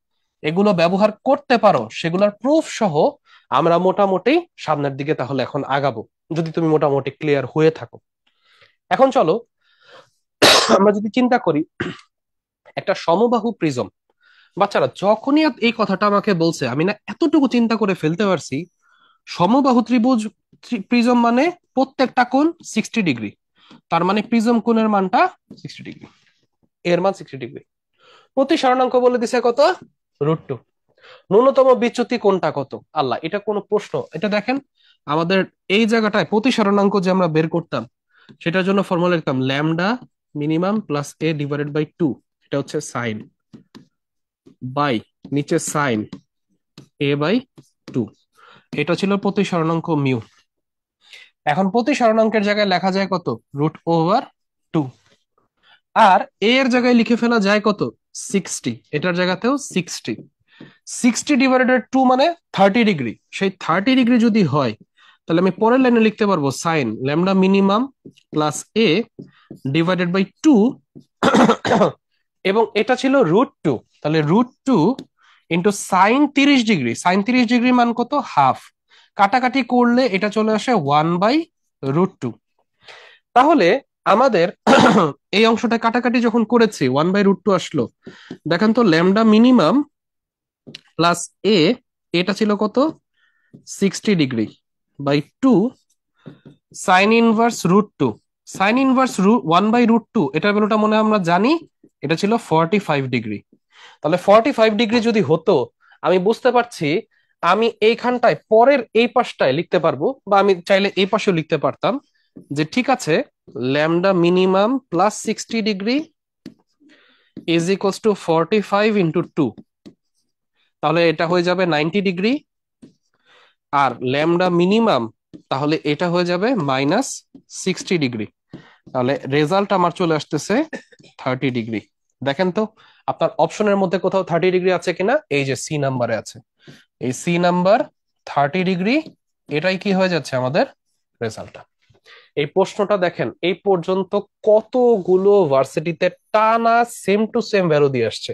এগুলো ব্যবহার করতে পারো, সেগুলোর প্রুফ সহ আমরা মোটামুটি সামনের দিকে তাহলে এখন আগাবো, যদি তুমি মোটামুটি ক্লিয়ার হয়ে থাকো। এখন চলো আমরা যদি চিন্তা করি একটা সমবাহু প্রিজম। বাচ্চারা যখনই এই কথাটা আমাকে বলছে, আমি না এতটুকু চিন্তা করে ফেলতে পারছি, সমবাহু ত্রিভুজ প্রিজম মানে প্রত্যেকটা কোণ 60 ডিগ্রি, তার মানে প্রিজম কোণের মানটা 60 ডিগ্রি, এর মান 60 ডিগ্রি। প্রতিসরণাঙ্ক বলে দিছে কত, √2। ন্যূনতম বিচ্যুতি কোণটা কত, আল্লাহ এটা কোনো প্রশ্ন? এটা দেখেন, আমাদের এই জায়গাটায় প্রতিসরণাঙ্ক যে আমরা বের করতাম, সেটার জন্য ফর্মুলা লিখতাম lambda minimum plus A divided by 2, এটা হচ্ছে সাইন বাই নিচে সাইন এ বাই 2, এটা ছিল প্রতিসরণাঙ্ক মিউ। এখন প্রতিসরণাঙ্কের জায়গায় লেখা যায় কত, √2। আর এর জায়গায় লিখে ফেলা যায় কত, 60, এটার জায়গাতেও 60। 60 ডিভাইডেড 2 মানে 30 ডিগ্রি, সেই 30 ডিগ্রি যদি হয়, তাহলে আমি পরের লাইনে লিখতে পারবো sine lambda minimum plus A divided by 2, এবং এটা ছিল √2, তাহলে √2 into sine 30 degree, sine 30 degree মান কত, হাফ। কাটাকাটি করলে এটা চলে আসে 1/√2। তাহলে আমাদের এই অংশটা কাটাকাটি যখন করেছি 1/√2 আসলো। দেখেন তো ল্যামডা মিনিমাম প্লাস এ, এটা ছিল কত, 60 degree by 2 sine inverse √2। Sine inverse 1/√2 এটার ভ্যালুটা মনে হয় আমরা জানি, এটা ছিল 45 ডিগ্রি। তাহলে 45 ডিগ্রি যদি হতো, আমি বুঝতে পারছি আমি এইখানটায় পরের এই পাশটায় লিখতে পারবো, বা আমি চাইলে এই পাশেও লিখতে পারতাম যে ঠিক আছে, lambda minimum plus 60 degree is equals to 45 × 2, তাহলে এটা হয়ে যাবে 90 ডিগ্রি। আর ল্যামডা মিনিমাম তাহলে এটা হয়ে যাবে -60 ডিগ্রি, তাহলে রেজাল্ট আমার চলে আসতেছে 30 ডিগ্রি। দেখেন তো আপনার অপশনের মধ্যে কোথাও 30 ডিগ্রি আছে কিনা, এই যে সি নাম্বারে আছে, এই সি নাম্বার 30 ডিগ্রি, এটাই কি হয়ে যাচ্ছে আমাদের রেজাল্টটা। এই প্রশ্নটা দেখেন এই পর্যন্ত কতগুলো ভার্সিটিতে টানা সেম টু সেম ভ্যালু দিয়ে আসছে।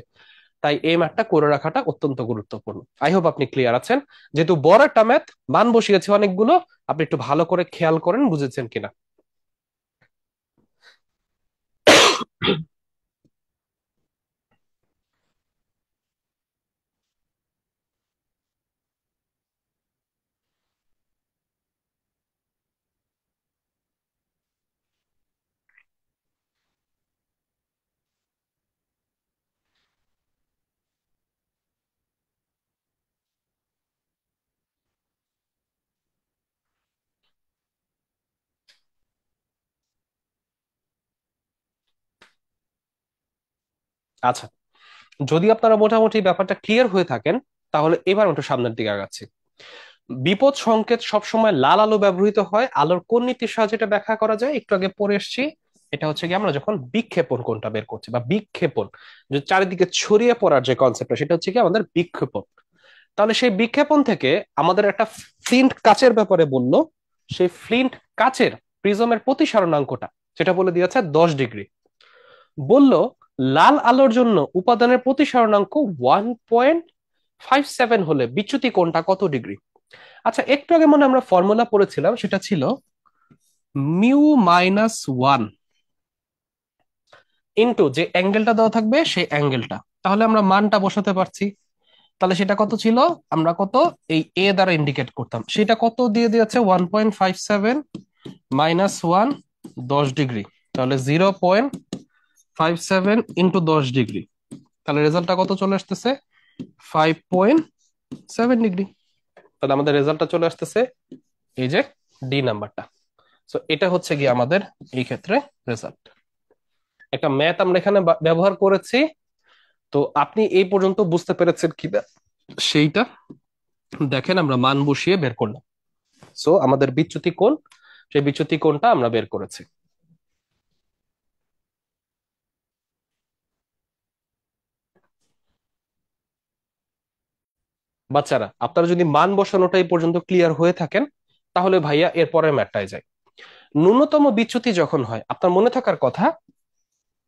তাই এই ম্যাথটা করে রাখাটা অত্যন্ত গুরুত্বপূর্ণ। আই হোপ আপনি ক্লিয়ার আছেন। যেহেতু বড় একটা ম্যাথ, মান বসিয়েছে অনেকগুলো, আপনি একটু ভালো করে খেয়াল করেন বুঝেছেন কিনা। আচ্ছা, যদি আপনারা মোটামুটি ব্যাপারটা ক্লিয়ার হয়ে থাকেন, তাহলে এবার একটু সামনের দিকে আগাচ্ছি। বিপদ সংকেত সবসময় লাল আলো ব্যবহৃত হয়, আলোর কোন নীতির সাহায্যে এটা ব্যাখ্যা করা যায় একটু আগে পড়ে এসেছি। এটা হচ্ছে কি, আমরা যখন বিক্ষেপণ কোণটা বের করছি বা বিক্ষেপণ, যে চারিদিকে ছড়িয়ে পড়ার যে কনসেপ্টটা, সেটা হচ্ছে কি আমাদের বিক্ষেপণ। তাহলে সেই বিক্ষেপণ থেকে আমাদের একটা ফ্লিন্ট কাচের ব্যাপারে বললো, সেই ফ্লিন্ট কাচের প্রিজমের প্রতিসরণাঙ্কটা যেটা বলে দিয়েছে 10 ডিগ্রি। বলল লাল আলোর জন্য উপাদানের প্রতিসরণাঙ্ক 1.57 হলে বিচ্যুতি কোণটা কত ডিগ্রি। আচ্ছা, একটু আগে মনে হয় আমরা ফর্মুলা পড়েছিলাম, সেটা ছিল μ-1 ইন্টু যে অ্যাঙ্গেলটা দেওয়া থাকবে সেই অ্যাঙ্গেলটা। তাহলে আমরা মানটা বসাতে পারছি। তাহলে সেটা কত ছিল, আমরা কত এই এ দ্বারা ইন্ডিকেট করতাম, সেটা কত দিয়ে দিয়েছে 1.57 -1, 10 ডিগ্রি। তাহলে 0.57 × 10 ডিগ্রি। তাহলে রেজাল্টটা কত চলে আসতেছে, 5.7 ডিগ্রি। তাহলে আমাদের রেজাল্টটা চলে আসতেছে এই যে ডি নাম্বারটা। সো এটা হচ্ছে গিয়ে আমাদের এই ক্ষেত্রে রেজাল্ট। একটা ম্যাথ আমরা এখানে ব্যবহার করেছি। তো আপনি এই পর্যন্ত বুঝতে পেরেছেন কিনা সেইটা দেখেন, আমরা মান বসিয়ে বের করলাম। সো আমাদের বিচ্যুতি কোণ, সেই বিচ্যুতি কোণটা আমরা বের করেছি। বাচ্চারা, আপনারা যদি মান বসানোটাই পর্যন্ত ক্লিয়ার হয়ে থাকেন, তাহলে ভাইয়া এর পরের ম্যাটটায় যাই। ন্যূনতম বিচ্যুতি যখন হয়, আপনার মনে থাকার কথা,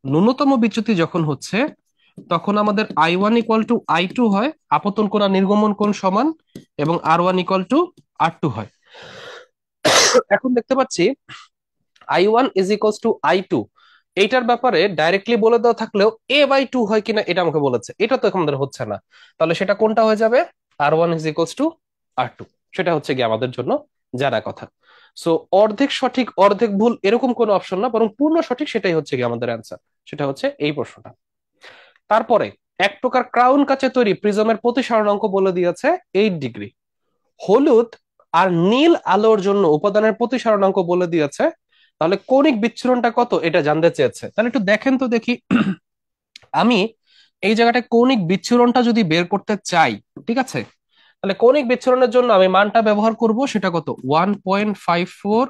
ন্যূনতম বিচ্যুতি যখন হচ্ছে তখন আমাদের I1 = I2 হয়, আপতন কোণ আর নির্গমন কোণ সমান, এবং R1 = R2 হয়। এখন দেখতে পাচ্ছি I1 = I2, এইটার ব্যাপারে ডাইরেক্টলি বলে দেওয়া থাকলেও A/2 হয় কিনা এটা আমাকে বলেছে, এটা তো এখন আমাদের হচ্ছে না। তাহলে সেটা কোনটা হয়ে যাবে, R1 = R2। সেটা হচ্ছে কি আমাদের জন্য জানা কথা। সো অর্ধেক সঠিক অর্ধেক ভুল এরকম কোনো অপশন না, বরং পূর্ণ সঠিক, সেটাই হচ্ছে কি আমাদের অ্যান্সার। সেটা হচ্ছে এই প্রশ্নটা। তারপরে এক প্রকার ক্রাউন কাচে তৈরি প্রিজমের প্রতিসরণাঙ্ক বলে দিয়েছে 8 ডিগ্রি। হলুদ আর নীল আলোর জন্য উপাদানের প্রতিসরণাঙ্ক বলে দিয়েছে। তাহলে কৌণিক বিচ্ছুরণটা কত এটা জানতে চেয়েছে। তাহলে একটু দেখেন তো দেখি, আমি এই জায়গাটায় কৌণিক বিচ্ছুরণটা যদি বের করতে চাই, ঠিক আছে, তাহলে কৌণিক বিচ্ছুরণের জন্য আমি মানটা ব্যবহার করব, সেটা কত, 1.54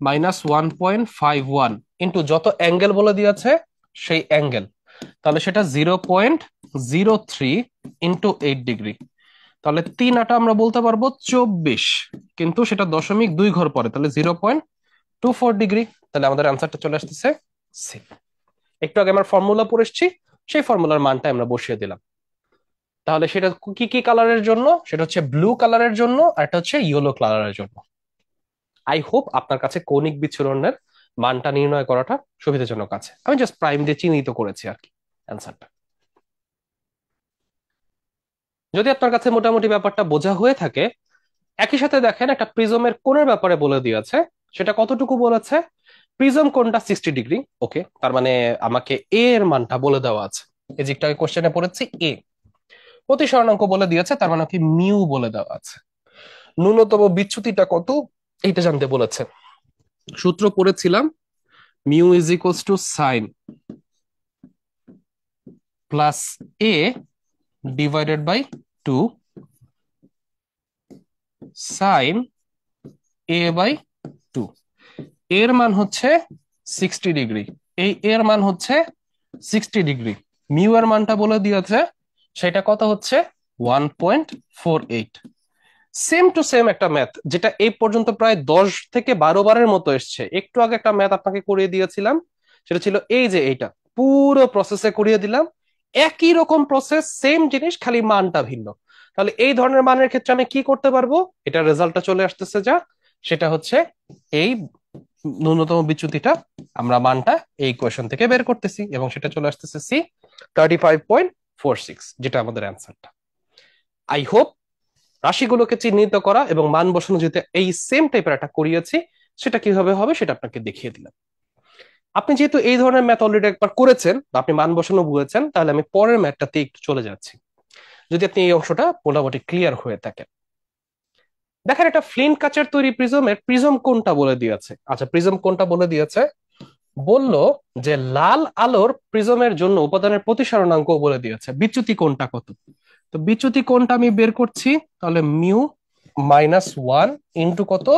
-1.51 ইন্টু যত অ্যাঙ্গেল বলে দিয়েছে সেই অ্যাঙ্গেল। তাহলে সেটা 0.03 ইন্টু 8 ডিগ্রি। তাহলে 3 আমরা বলতে পারবো 24, কিন্তু সেটা 0.2 ঘর পরে, তাহলে 0.24 ডিগ্রি। তাহলে আমাদের আনসারটা চলে আসতেছে সি। একটু আগে আমরা ফর্মুলা পড়ে এসেছি, সেই ফর্মুলার মানটা আমরা বসিয়ে দিলাম। তাহলে সেটা কি কি কালারের জন্য, সেটা হচ্ছে ব্লু কালারের জন্য, আর এটা হচ্ছে ইয়েলো কালারের জন্য। আই হোপ আপনার কাছে কৌণিক বিচ্ছুরণের মানটা নির্ণয় করাটা সুবিধাজনক আছে। আমি জাস্ট প্রাইম দিয়ে চিহ্নিত করেছি আর কি অ্যান্সারটা। যদি আপনার কাছে মোটামুটি ব্যাপারটা বোঝা হয়ে থাকে, একই সাথে দেখেন একটা প্রিজমের কোণের ব্যাপারে বলে দিয়েছে। সেটা কতটুকু বলেছে, প্রিজম কোণটা 60 ডিগ্রি। ওকে, তার মানে আমাকে এ এর মানটা বলে দেওয়া আছে। এই যে একটু আগে কোশ্চেনে পড়েছি এ। প্রতিসরণাঙ্ক বলে দিয়েছে, তার মানে কি মিউ বলে দেওয়া আছে। ন্যূনতম বিচ্যুতিটা কত এইটা জানতে বলেছে। সূত্র পড়েছিলাম, μ = sin A/2 এর মান হচ্ছে 60 ডিগ্রি, এই এর মান হচ্ছে 60 ডিগ্রি। মিউ এর মানটা বলে দিয়েছে, সেটা কত হচ্ছে 1.48। সেম টু সেম একটা ম্যাথ, যেটা এই পর্যন্ত প্রায় 10 থেকে 12 বারের মতো এসছে। একটু আগে একটা ম্যাথ আপনাকে করিয়ে দিয়েছিলাম, সেটা ছিল এই যে এইটা, পুরো প্রসেসে করিয়ে দিলাম। একই রকম প্রসেস, সেম জিনিস, খালি মানটা ভিন্ন। তাহলে এই ধরনের মানের ক্ষেত্রে আমি কি করতে পারবো, এটা রেজাল্টটা চলে আসতেছে যা, সেটা হচ্ছে এই ন্যূনতম বিচ্যুতিটা আমরা মানটা এই কোয়েশন থেকে বের করতেছি, এবং সেটা চলে আসতেছে C 35.46, যেটা আমাদের অ্যান্সারটা। আই হোপ রাশিগুলোকে চিহ্নিত করা এবং মান বসানো যেতে এই সেম টাইপের একটা করিয়েছি, সেটা কিভাবে হবে সেটা আপনাকে দেখিয়ে দিলাম। আপনি যেহেতু এই ধরনের ম্যাথ অলরেডি একবার করেছেন বা আপনি মান বসানো বুঝেছেন, তাহলে আমি পরের ম্যাথটাতে একটু চলে যাচ্ছি, যদি আপনি এই অংশটা মোটামুটি ক্লিয়ার হয়ে থাকেন। দেখেন, একটা ফ্লিন্ট কাচের তৈরি প্রিজমের প্রিজম কোণটা বলে দিয়েছে। আচ্ছা, প্রিজম কোণটা বলে দিয়েছে, বলল যে লাল আলোর প্রিজমের জন্য উপাদানের প্রতিসরণাঙ্ক বলে দিয়েছে, বিচ্যুতি কোণটা কত। তো বিচ্যুতি কোণটা আমি বের করছি, তাহলে মিউ -1 ইন্টু কত,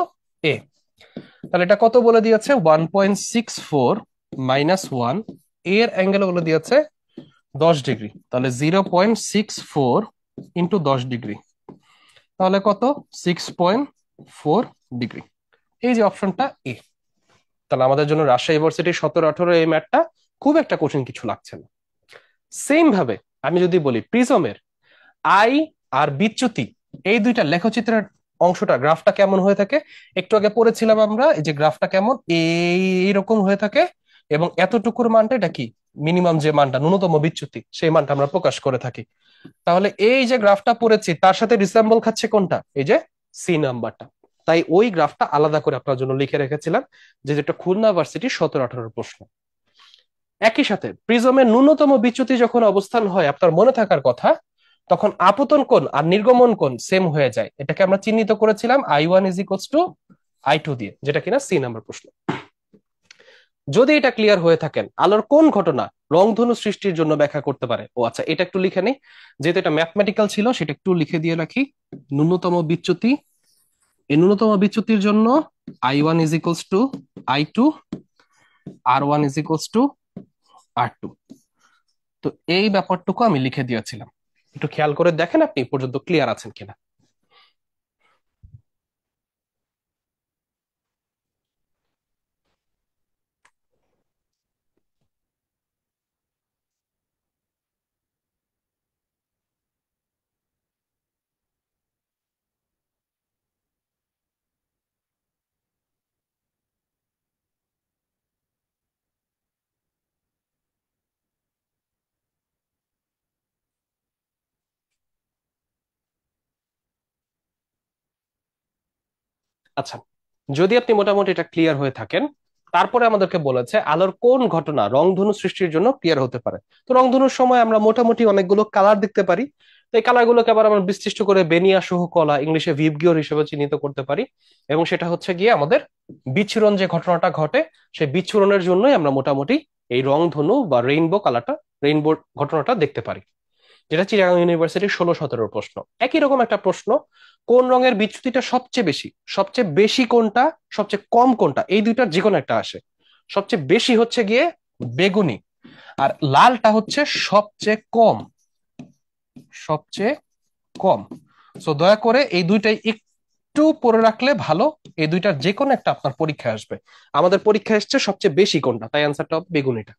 এ। তাহলে এটা কত বলে দিয়েছে, 1.64 -1, এর অ্যাঙ্গেল বলে দিয়েছে 10 ডিগ্রি, তাহলে 0.64 ইন্টু 10 ডিগ্রি, তাহলে কত, 6.4 ডিগ্রি। এই যে অপশনটা এ। তাহলে আমাদের জন্য রাজশাহী ইউনিভার্সিটি 17-18 এই ম্যাথটা খুব একটা কঠিন কিছু লাগছে না। সেম ভাবে আমি যদি বলি প্রিজমের আই আর বিচ্যুতি, এই দুইটা লেখচিত্রের অংশটা, গ্রাফটা কেমন হয়ে থাকে, একটু আগে পড়েছিলাম আমরা, এই যে গ্রাফটা কেমন এইরকম হয়ে থাকে, এবং এতটুকুর মানটা এটা কি, মিনিমাম যে মানটা, ন্যূনতম বিচ্যুতি, সেই মানটা আমরা প্রকাশ করে থাকি। তাহলে এই যে গ্রাফটা পড়েছি তার সাথে রিসেম্বল খাচ্ছে কোনটা, এই যে সি নাম্বারটা। তাই ওই গ্রাফটা আলাদা করে আপনার জন্য লিখে রেখেছিলাম, যে যেটা খুলনা ভার্সিটি 17-18 প্রশ্ন। একই সাথে প্রিজমের ন্যূনতম বিচ্যুতি যখন অবস্থান হয় আপনার মনে থাকার কথা, তখন আপতন কোণ আর নির্গমন কোণ সেম হয়ে যায়। এটাকে আমরা চিহ্নিত করেছিলাম I1 = I2 দিয়ে, যেটা কিনা সি নাম্বার প্রশ্ন। যদি এটা ক্লিয়ার হয়ে থাকেন, আলোর কোন ঘটনা রংধনু সৃষ্টির জন্য ব্যাখ্যা করতে পারে। ও আচ্ছা, এটা একটু লিখে নেই, যেহেতু এটা ম্যাথমেটিক্যাল ছিল সেটা একটু লিখে দিয়ে রাখি। ন্যূনতম বিচ্যুতি, এই ন্যূনতম বিচ্যুতির জন্য I1 = I2, R1 = R2। তো এই ব্যাপারটুকু আমি লিখে দিয়েছিলাম, একটু খেয়াল করে দেখেন আপনি এই পর্যন্ত ক্লিয়ার আছেন কিনা। আচ্ছা, যদি আপনি মোটামুটি এটা ক্লিয়ার হয়ে থাকেন, তারপরে আমাদেরকে বলেছে আলোর কোন ঘটনা রংধনু সৃষ্টির জন্য ক্লিয়ার হতে পারে। তো রংধনুর সময় আমরা মোটামুটি অনেকগুলো কালার দেখতে পারি, তো এই কালার গুলোকে আবার আমরা বিশ্লিষ্ট করে বেনিয়া সহ কলা, ইংলিশে ভিবগিওর হিসেবে চিহ্নিত করতে পারি, এবং সেটা হচ্ছে গিয়ে আমাদের বিচ্ছুরণ যে ঘটনাটা ঘটে, সেই বিচ্ছুরণের জন্যই আমরা মোটামুটি এই রংধনু বা রেইনবো কালারটা, রেইনবো ঘটনাটা দেখতে পারি, যেটা চিটাগাং ইউনিভার্সিটির 16-17 প্রশ্ন। একই রকম একটা প্রশ্ন, কোন রঙের বিচ্যুতিটা সবচেয়ে বেশি, সবচেয়ে বেশি কোনটা, সবচেয়ে কম কোনটা, এই দুইটার যে কোনো একটা আসে। সবচেয়ে বেশি হচ্ছে গিয়ে বেগুনি, আর লালটা হচ্ছে সবচেয়ে কম, সবচেয়ে কম। সো দয়া করে এই দুইটাই একটু পড়ে রাখলে ভালো, এই দুইটার যে কোনো একটা আপনার পরীক্ষা আসবে। আমাদের পরীক্ষা এসছে সবচেয়ে বেশি কোনটা, তাই অ্যান্সারটা হবে বেগুনিটা।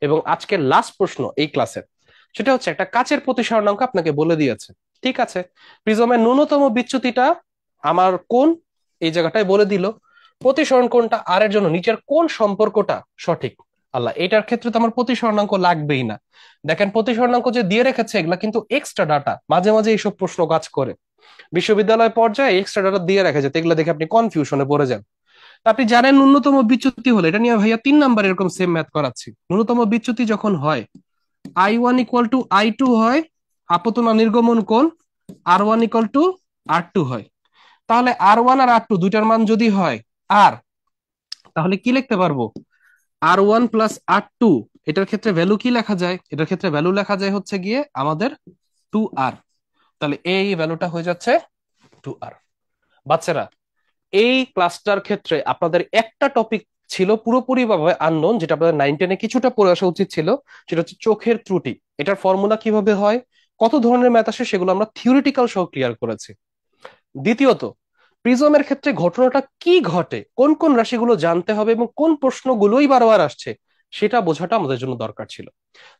এবং আজকের লাস্ট প্রশ্ন এই ক্লাসের, সেটা হচ্ছে একটা কাচের প্রতিসরণাঙ্ক আপনাকে বলে দিয়েছে। ঠিক আছে, প্রিজমের ন্যূনতম বিচ্যুতিটা আমার কোন, এই জায়গাটায় বলে দিল, প্রতিসরণ কোণটা আর এর জন্য নিচের কোন সম্পর্কটা সঠিক। আল্লাহ, এটার ক্ষেত্রে তো আমার প্রতিসরণাঙ্ক লাগবেই না। দেখেন, প্রতিসরণাঙ্ক যে দিয়ে রেখেছে এগুলা কিন্তু এক্সট্রা ডাটা, মাঝে মাঝে এইসব প্রশ্ন কাজ করে বিশ্ববিদ্যালয় পর্যায়ে এক্সট্রা ডাটা দিয়ে রাখা যায়, এগুলো দেখে আপনি কনফিউশনে পড়ে যান। তা আপনি জানেন ন্যূনতম বিচ্যুতি হলে, এটা নিয়ে ভাইয়া 3 নাম্বার এরকম সেম ম্যাথ করাচ্ছি, ন্যূনতম বিচ্যুতি যখন হয় I1 = I2 হয়, আপতন নির্গমন কোণ R1 = R2 হয়। তাহলে R1 আর R2 দুইটার মান যদি হয় আর, তাহলে কি লিখতে পারবো, R1 + R2, এটার ক্ষেত্রে ভ্যালু কি লেখা যায়, এটার ক্ষেত্রে ভ্যালু লেখা যায় হচ্ছে গিয়ে আমাদের 2R। তাহলে এই ভ্যালুটা হয়ে যাচ্ছে 2R। বাচ্চারা, এই ক্লাসটার ক্ষেত্রে আপনাদের একটা টপিক ছিল পুরোপুরি ভাবে আননোন, যেটা আপনাদের 9-10-এ কিছুটা পড়ে আসা উচিত ছিল, সেটা হচ্ছে চোখের ত্রুটি। এটার ফর্মুলা কিভাবে হয়, কত ধরনের ম্যাথ আসে, সেগুলো আমরা থিওরিটিক্যাল সহ ক্লিয়ার করেছি। দ্বিতীয়ত, প্রিজমের ক্ষেত্রে ঘটনাটা কি ঘটে, কোন কোন রাশিগুলো জানতে হবে এবং কোন প্রশ্নগুলোই বারবার আসছে, সেটা বোঝাটা আমাদের জন্য দরকার ছিল।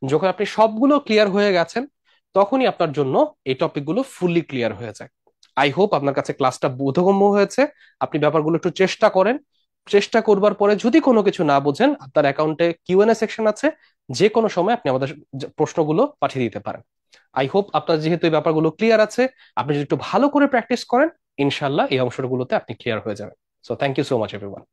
যখন আপনি সবগুলো ক্লিয়ার হয়ে গেছেন, তখনই আপনার জন্য এই টপিকগুলো ফুললি ক্লিয়ার হয়ে যায়। আই হোপ আপনার কাছে ক্লাসটা বোধগম্য হয়েছে। আপনি ব্যাপারগুলো একটু চেষ্টা করেন। চেষ্টা করবার পরে যদি কোনো কিছু না বোঝেন, আপনার অ্যাকাউন্টে কিউএনএ সেকশন আছে, যে কোনো সময় আপনি আমাদের প্রশ্নগুলো পাঠিয়ে দিতে পারেন। আই হোপ আপনার যেহেতু এই ব্যাপারগুলো ক্লিয়ার আছে, আপনি যদি একটু ভালো করে প্র্যাকটিস করেন, ইনশাল্লাহ এই অংশগুলোতে আপনি ক্লিয়ার হয়ে যাবেন। So thank you so much everyone.